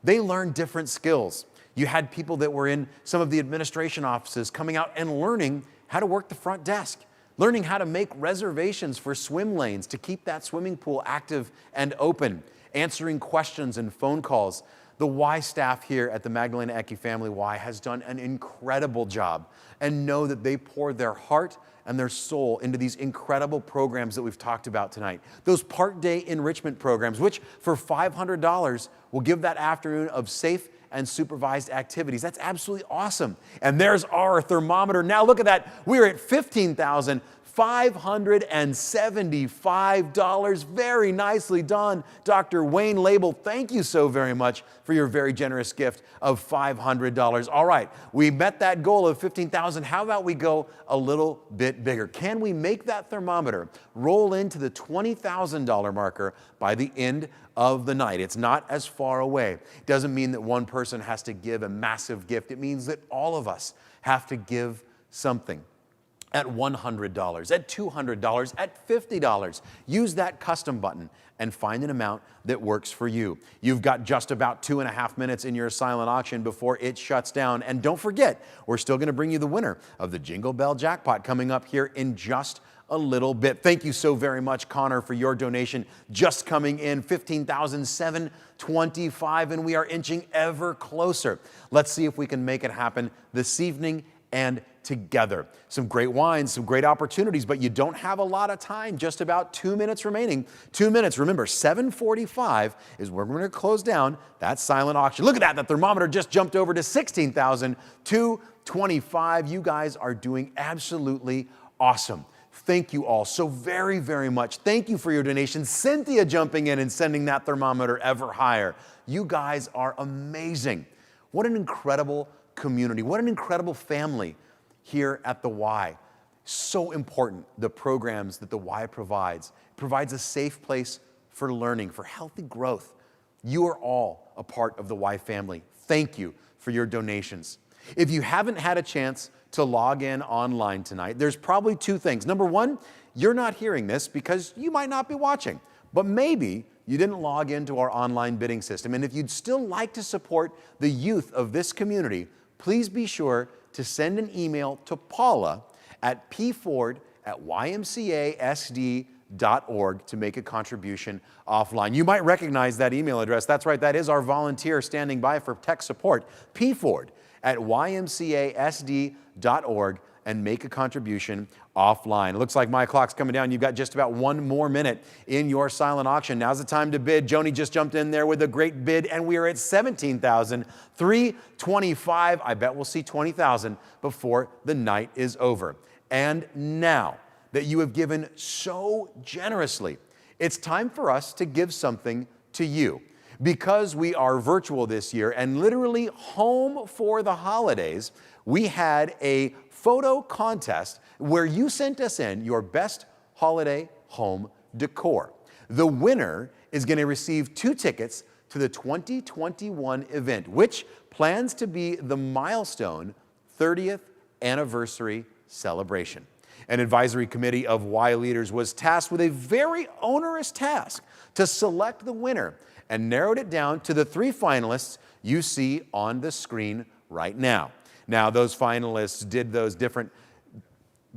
they learned different skills. You had people that were in some of the administration offices coming out and learning how to work the front desk, learning how to make reservations for swim lanes to keep that swimming pool active and open, answering questions and phone calls. The Y staff here at the Magdalena Ecke Family Y has done an incredible job, and know that they pour their heart and their soul into these incredible programs that we've talked about tonight. Those Park Day Enrichment programs, which for $500 will give that afternoon of safe and supervised activities. That's absolutely awesome. And there's our thermometer. Now look at that. We're at $15,575. Very nicely done. Dr. Wayne Label, thank you so very much for your very generous gift of $500. All right, we met that goal of $15,000. How about we go a little bit bigger? Can we make that thermometer roll into the $20,000 marker by the end of the night? It's not as far away. It doesn't mean that one person has to give a massive gift. It means that all of us have to give something. At $100, at $200, at $50. Use that custom button and find an amount that works for you. You've got just about 2.5 minutes in your silent auction before it shuts down. And don't forget, we're still going to bring you the winner of the Jingle Bell Jackpot coming up here in just a little bit. Thank you so very much, Connor, for your donation. Just coming in, $15,725, and we are inching ever closer. Let's see if we can make it happen this evening and together. Some great wines, some great opportunities, but you don't have a lot of time, just about 2 minutes remaining. 2 minutes, remember, 7:45 is where we're going to close down that silent auction. Look at that, the thermometer just jumped over to 16,225. You guys are doing absolutely awesome. Thank you all so very, very much. Thank you for your donations. Cynthia jumping in and sending that thermometer ever higher. You guys are amazing. What an incredible community. What an incredible family here at the Y. So important, the programs that the Y provides. It provides a safe place for learning, for healthy growth. You are all a part of the Y family. Thank you for your donations. If you haven't had a chance to log in online tonight, there's probably two things. Number one, you're not hearing this because you might not be watching, but maybe you didn't log into our online bidding system. And if you'd still like to support the youth of this community, please be sure to send an email to Paula at pford@ymcasd.org to make a contribution offline. You might recognize that email address. That's right, that is our volunteer standing by for tech support. pford@ymcasd.org and make a contribution offline. It looks like my clock's coming down. You've got just about 1 more minute in your silent auction. Now's the time to bid. Joni just jumped in there with a great bid, and we are at $17,325. I bet we'll see $20,000 before the night is over. And now that you have given so generously, it's time for us to give something to you. Because we are virtual this year and literally home for the holidays, we had a photo contest where you sent us in your best holiday home decor. The winner is going to receive 2 tickets to the 2021 event, which plans to be the milestone 30th anniversary celebration. An advisory committee of Y leaders was tasked with a very onerous task to select the winner and narrowed it down to the 3 finalists you see on the screen right now. Now, those finalists did those different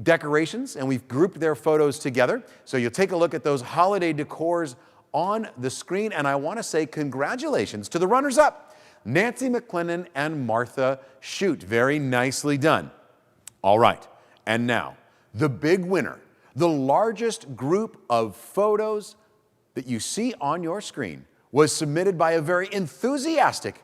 decorations, and we've grouped their photos together. So you'll take a look at those holiday decors on the screen, and I want to say congratulations to the runners-up, Nancy McClennan and Martha Shute. Very nicely done. All right, and now, the big winner, the largest group of photos that you see on your screen was submitted by a very enthusiastic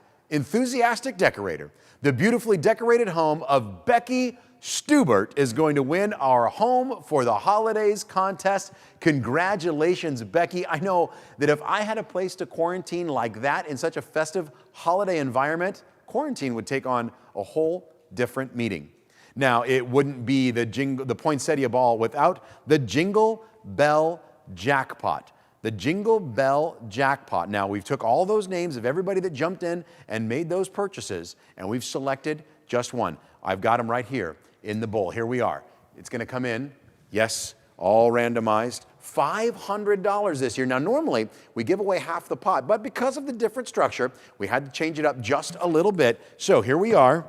decorator. The beautifully decorated home of Becky Stubert is going to win our Home for the Holidays contest. Congratulations, Becky. I know that if I had a place to quarantine like that in such a festive holiday environment, quarantine would take on a whole different meaning. Now, it wouldn't be the Poinsettia Ball without the Jingle Bell Jackpot. The Jingle Bell Jackpot. Now, we've took all those names of everybody that jumped in and made those purchases, and we've selected just one. I've got them right here in the bowl. Here we are. It's going to come in, yes, all randomized, $500 this year. Now, normally, we give away half the pot, but because of the different structure, we had to change it up just a little bit. So here we are.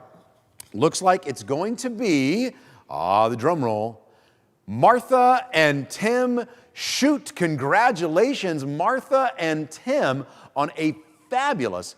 Looks like it's going to be, the drum roll, Martha and Tim Shoot. Congratulations, Martha and Tim, on a fabulous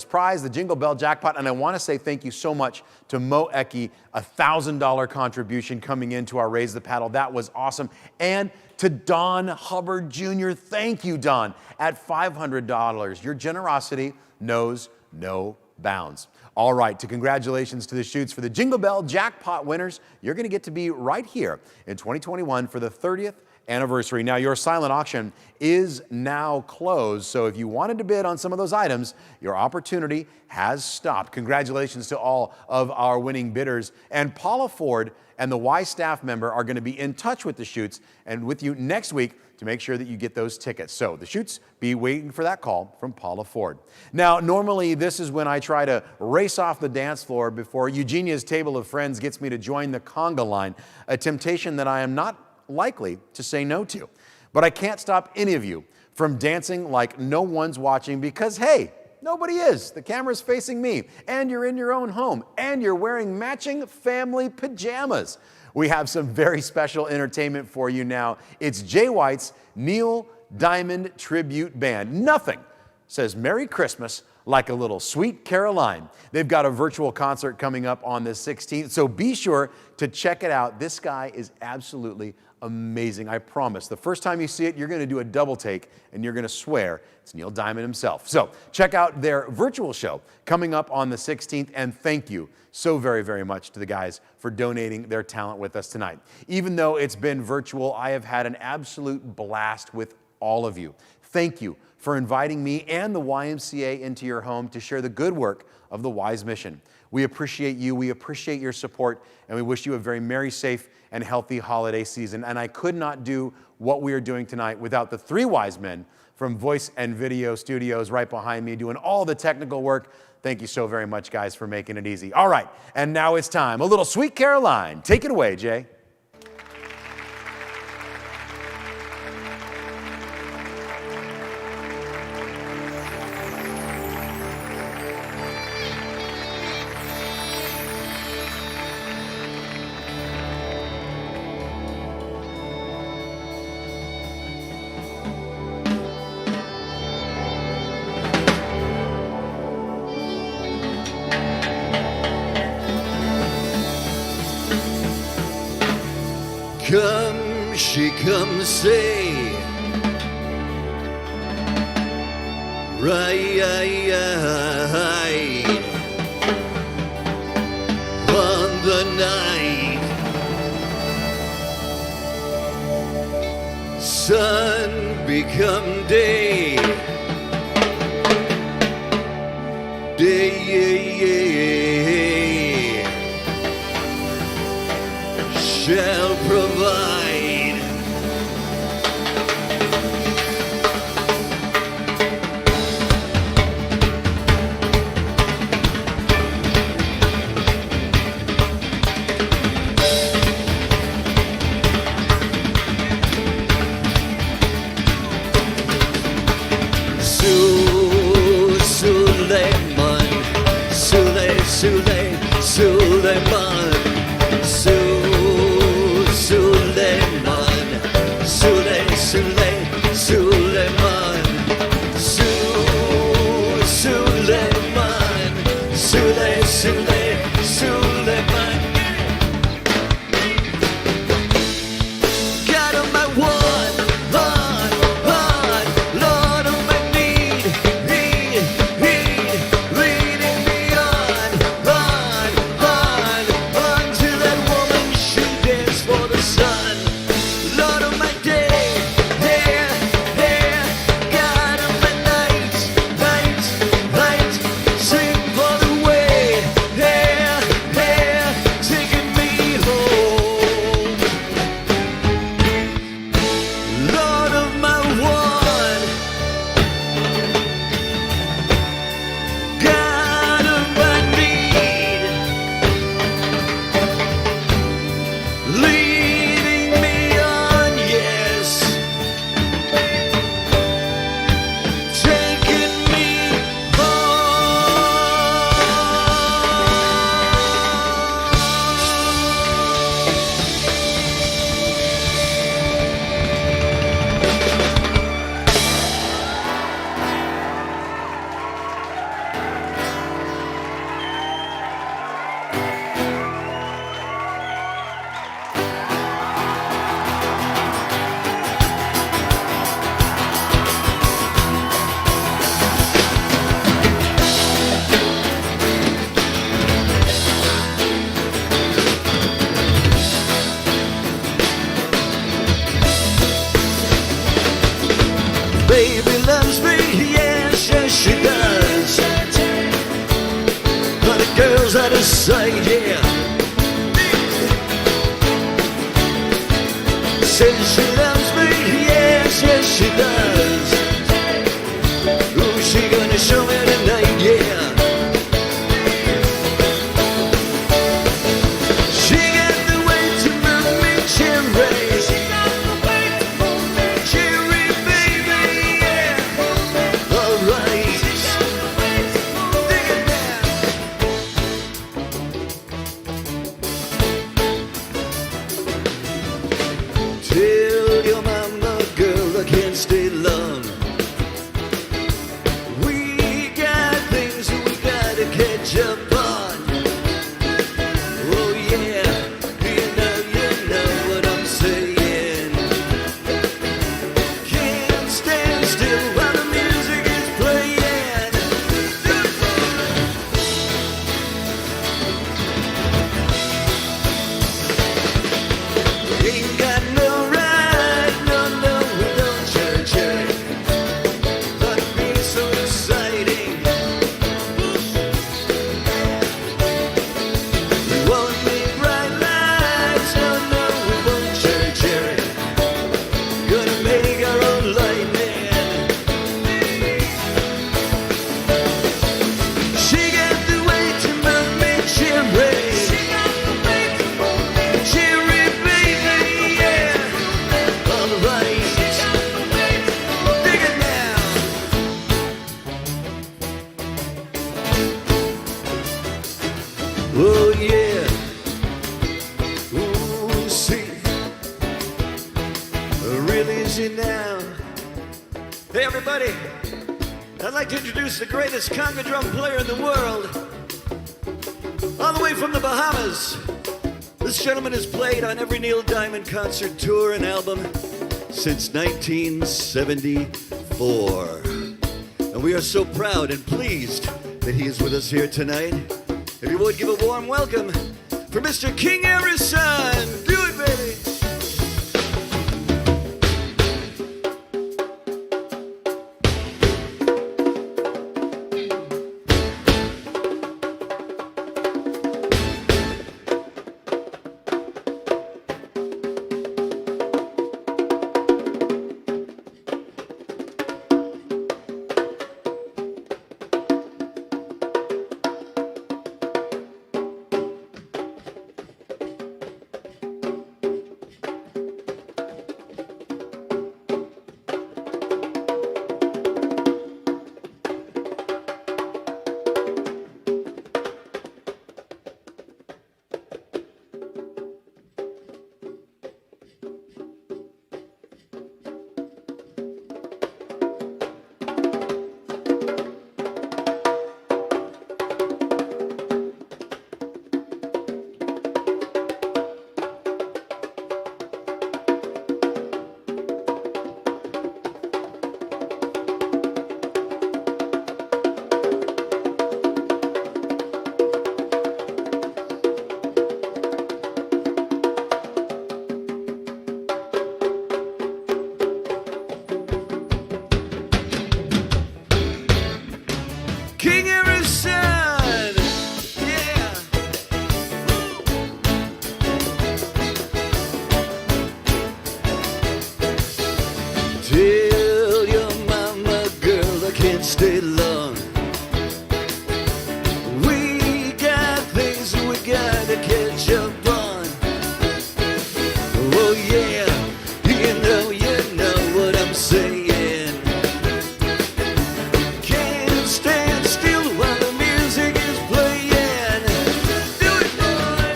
prize, the Jingle Bell Jackpot. And I want to say thank you so much to Mo Ecke, $1,000 contribution coming into our Raise the Paddle. That was awesome. And to Don Hubbard Jr., thank you, Don, at $500. Your generosity knows no bounds. All right, congratulations to the Shoots for the Jingle Bell Jackpot winners. You're going to get to be right here in 2021 for the 30th anniversary. Now, your silent auction is now closed, so if you wanted to bid on some of those items, your opportunity has stopped. Congratulations to all of our winning bidders. And Paula Ford and the Y staff member are going to be in touch with the Shoots and with you next week to make sure that you get those tickets. So the Shoots, be waiting for that call from Paula Ford. Now, normally this is when I try to race off the dance floor before Eugenia's table of friends gets me to join the conga line, a temptation that I am not likely to say no to. But I can't stop any of you from dancing like no one's watching because, hey, nobody is. The camera's facing me, and you're in your own home, and you're wearing matching family pajamas. We have some very special entertainment for you now. It's Jay White's Neil Diamond Tribute Band. Nothing says Merry Christmas like a little Sweet Caroline. They've got a virtual concert coming up on the 16th, so be sure to check it out. This guy is absolutely amazing, I promise. The first time you see it, you're going to do a double take, and you're going to swear it's Neil Diamond himself. So check out their virtual show coming up on the 16th, and thank you so very, very much to the guys for donating their talent with us tonight. Even though it's been virtual, I have had an absolute blast with all of you. Thank you for inviting me and the YMCA into your home to share the good work of the Y's mission. We appreciate you, we appreciate your support, and we wish you a very merry, safe, and healthy holiday season. And I could not do what we are doing tonight without the three wise men from Voice and Video Studios right behind me doing all the technical work. Thank you so very much, guys, for making it easy. All right, and now it's time. A little Sweet Caroline. Take it away, Jay. Come, she comes say, right on the night, sun become day, shall provide. Suleiman sight, yeah. Says she loves me, yes, yes she does. Who's she gonna show me tonight, yeah. She got the way to move me, cherry. She got the way to move me, cherry, baby, yeah. Alright. She got the way to move me. Dig it down. Tell your mama, girl, I can't stay long. We got things that we gotta catch up on. Oh yeah, you know what I'm saying. Can't stand still while the music is playing. Ain't got no right, no, we don't church it. That'd be so exciting. We won't need bright lights, no, we won't church it. Gonna make our own lightning. She got the way to move me, cherry. She got the way to move me, cherry, baby, yeah. Alright. She got the way to move me. Dig it now. Oh yeah. Ooh, see. Really easy now. Hey everybody. I'd like to introduce the greatest conga drum player in the world. All the way from the Bahamas. This gentleman has played on every Neil Diamond concert tour and album since 1974. And we are so proud and pleased that he is with us here tonight. If you would give a warm welcome for Mr. King Harrison. Do it, baby. King Harrison! Yeah! Tell your mama, girl, I can't stay long. We got things we gotta catch up on. Oh yeah, you know what I'm saying. Can't stand still while the music is playing. Do it, boy!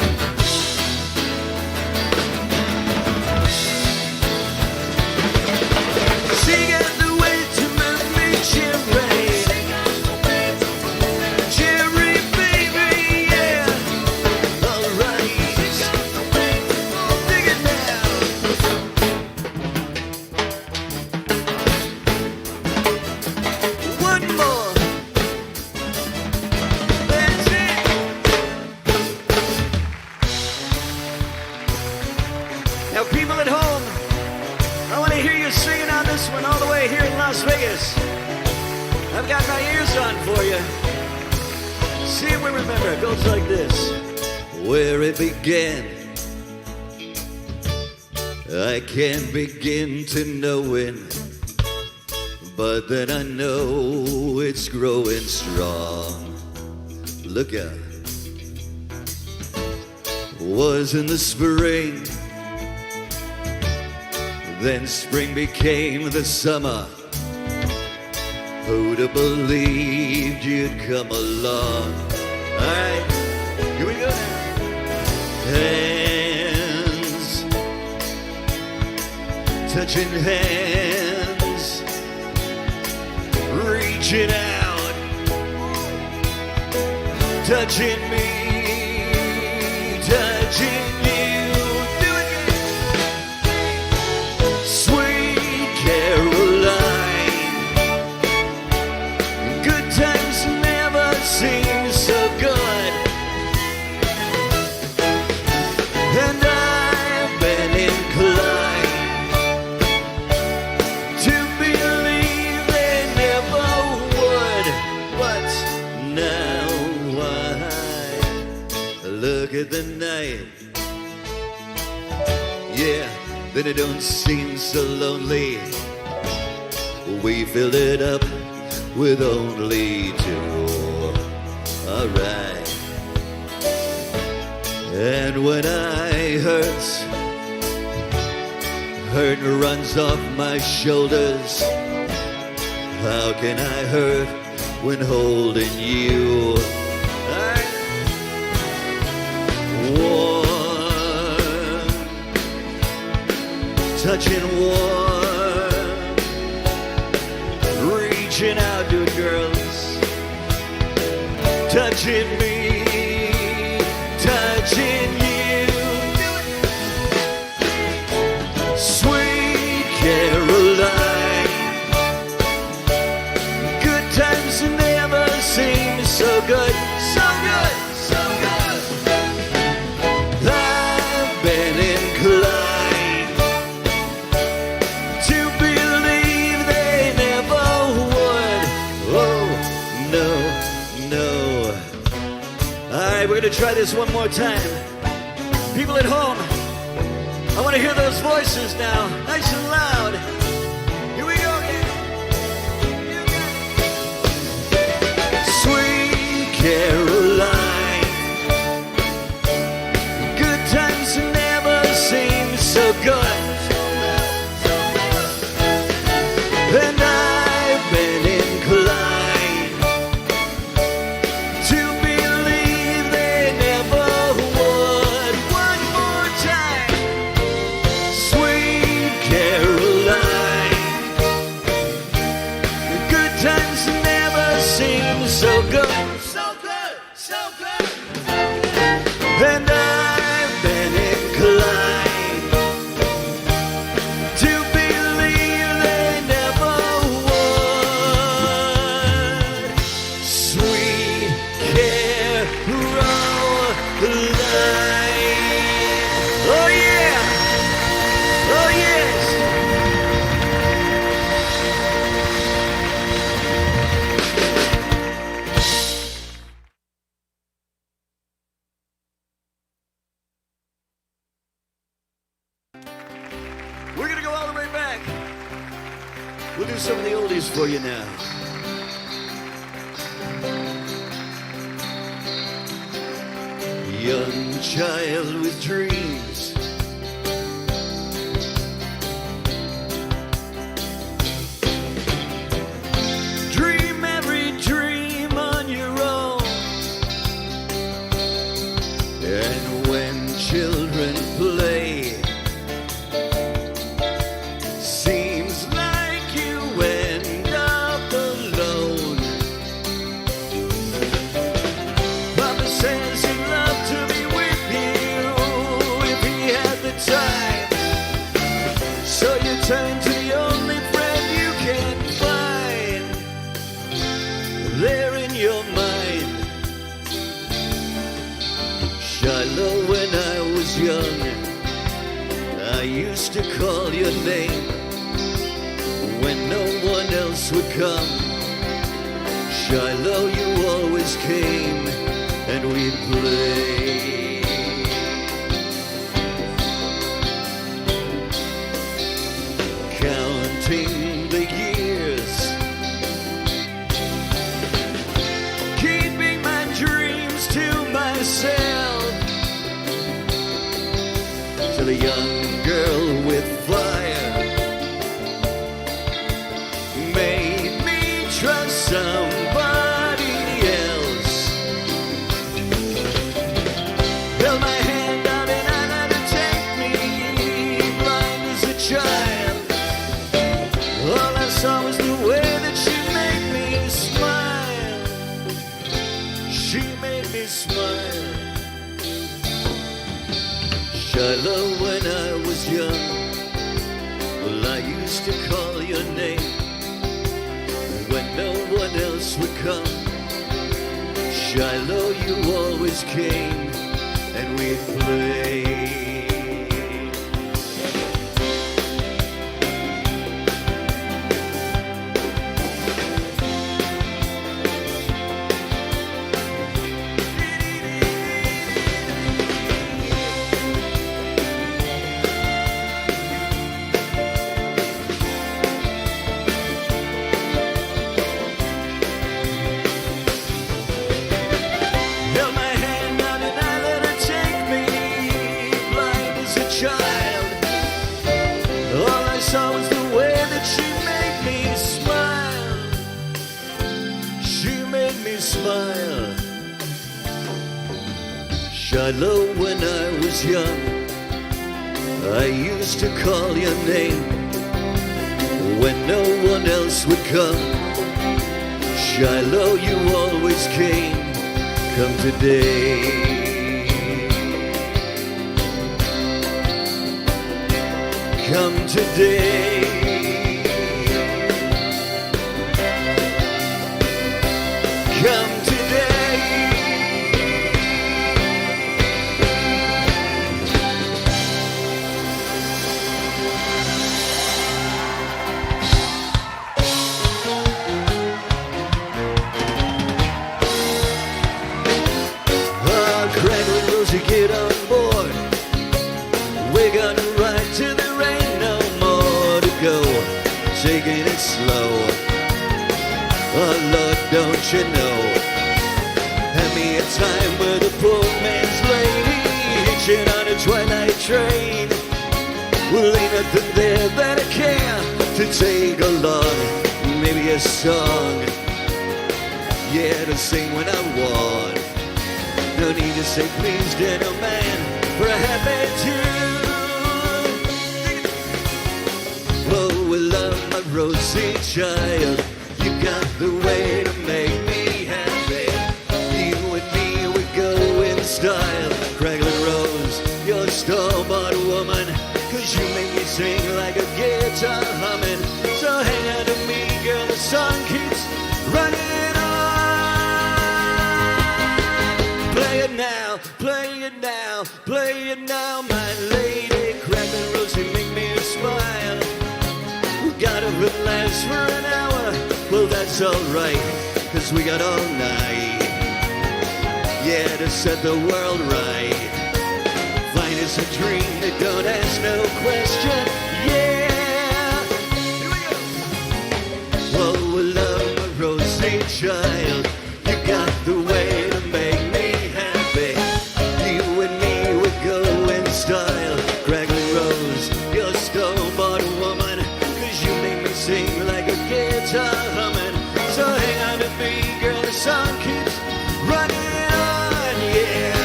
She got the way to move me, cherry. Cherry, baby, yeah. Alright. Dig it now. One more. That's it. Now, people at home, I want to hear you singing on this one all the way here in Las Vegas. I've got my ears on for you. See if we remember, it goes like this. Where it began, I can't begin to know it, but then I know it's growing strong. Look out. Was in the spring, then spring became the summer. Who'd have believed you'd come along? All right, here we go now. Hands, touching hands, reaching out, touching me, touching you. Do it again. Sweet Caroline, good times never seem so good. And I've been inclined to believe they never would. But now I look at the night, yeah, then it don't seem so lonely. We filled it up with only two. Alright. And when I hurt runs off my shoulders. How can I hurt when holding you? Warm, touching warm, reaching out to girls, touching me, touching you. Sweet Caroline, good times never seem so good, so good, so good. I've been inclined to believe they never would. Oh, no, no. All right, we're gonna try this one more time. People at home, I want to hear those voices now, nice and loud. Here we go again. Sweet Caroline, good times never seem so good. And I've been inclined to believe they never would. One more time. Sweet Caroline, good times never seem so good. So good, so good. And I've been inclined to believe they never would. Sweet Caroline. Oh yeah. Oh yes. We're gonna go all the way back. We'll do some of the oldies for you now. Young child with dreams, dream every dream on your own. And when children play, seems like you end up alone. Papa says he'd love to be with you if he had the time. So you turn to the only friend you can find there in your mind. Shiloh, when I was young, I used to call your name when no one else would come. Shiloh, you always came. play. Counting the years, keeping my dreams to myself, till a young girl with fire made me trust somebody else. Held my hand out and I let her take me, blind as a child. All I saw was the way that she made me smile. She made me smile. Shiloh, when I was young, well, I used to call your name when no one else would come. Shiloh, you always came and we'd play. Held my hand out and I let her take me, blind as a child. All I saw was the way that she made me smile. She made me smile. Shiloh, when I was young, I used to call your name when no one else would come. Shiloh, you always came. Come today. Come today. Come today. Crackling Rosie, get on board. We're gonna ride till there ain't no more to go. Taking it slow. Oh Lord, don't you know? Hand me a time with a poor man's lady, hitching on a twilight train. Well, ain't nothing there that I care to take along. Maybe a song, yeah, to sing when I want. No need to say please, gentlemen, for a happy tune. Oh, I love my Rosie child. You got the way to make me happy. You and me, we go in style. Crackling Rose, you're a store-bought woman, 'cause you make me sing like a guitar humming. So hang on to me, girl, the song keeps running on. Play it now, play it now, play it now, my lady. Crackling Rosie, make me smile. We got if it lasts for an hour, well that's alright, 'cause we got all night, yeah, to set the world right. Find us a dream that don't ask no question, yeah. Here we go. Oh, I love my Rosie child. You got the way to make me happy. You and me would go in style. Crackling Rose, you're a store-bought woman, 'cause you make me sing like a guitar humming. So hang on to me, girl, the song keeps running on, yeah.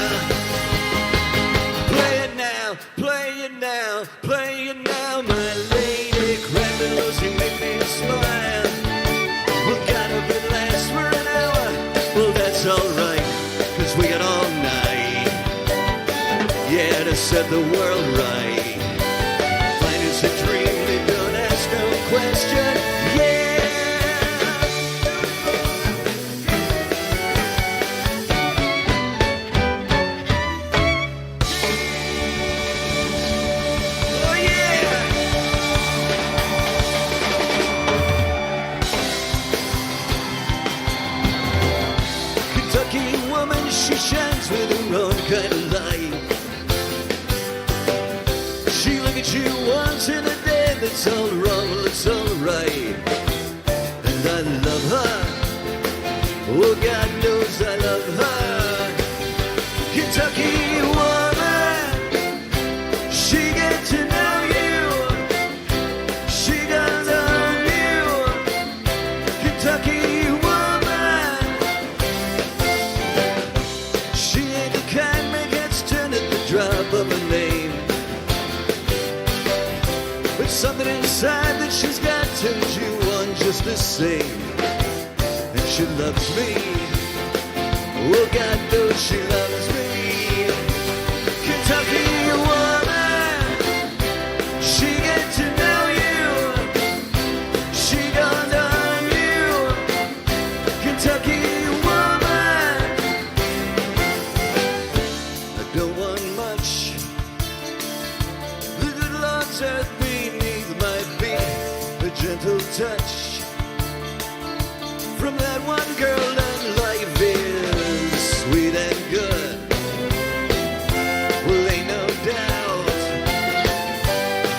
Play it now, play it now, play it now, my lady. Crackling Rose, you make me smile. We got if it lasts for an hour, well that's alright, 'cause we got all night, yeah, to set the world right. Find us a dream that don't ask no question, yeah. Oh yeah. Kentucky woman, she shines with her own kind of life. She look at you once in a day, that's all wrong, well it's all right. And I love her, oh God knows I love her. Kentucky woman, she get to know you, she does own you. Kentucky woman, she ain't the kind that gets turned at the drop of a name. But something inside that she's got turns you on just the same. And she loves me, oh God knows she loves me. Kentucky woman, she get to know you, she don't own you. Kentucky woman, I don't want much, the good Lord's earth beneath my feet, a gentle touch from that one girl, and life is sweet and good. Well, ain't no doubt,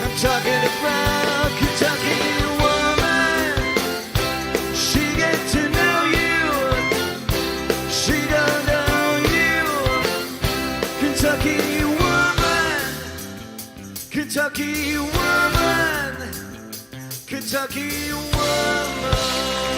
I'm talking about Kentucky woman. She get to know you, she don't own you. Kentucky woman, Kentucky woman, Kentucky woman.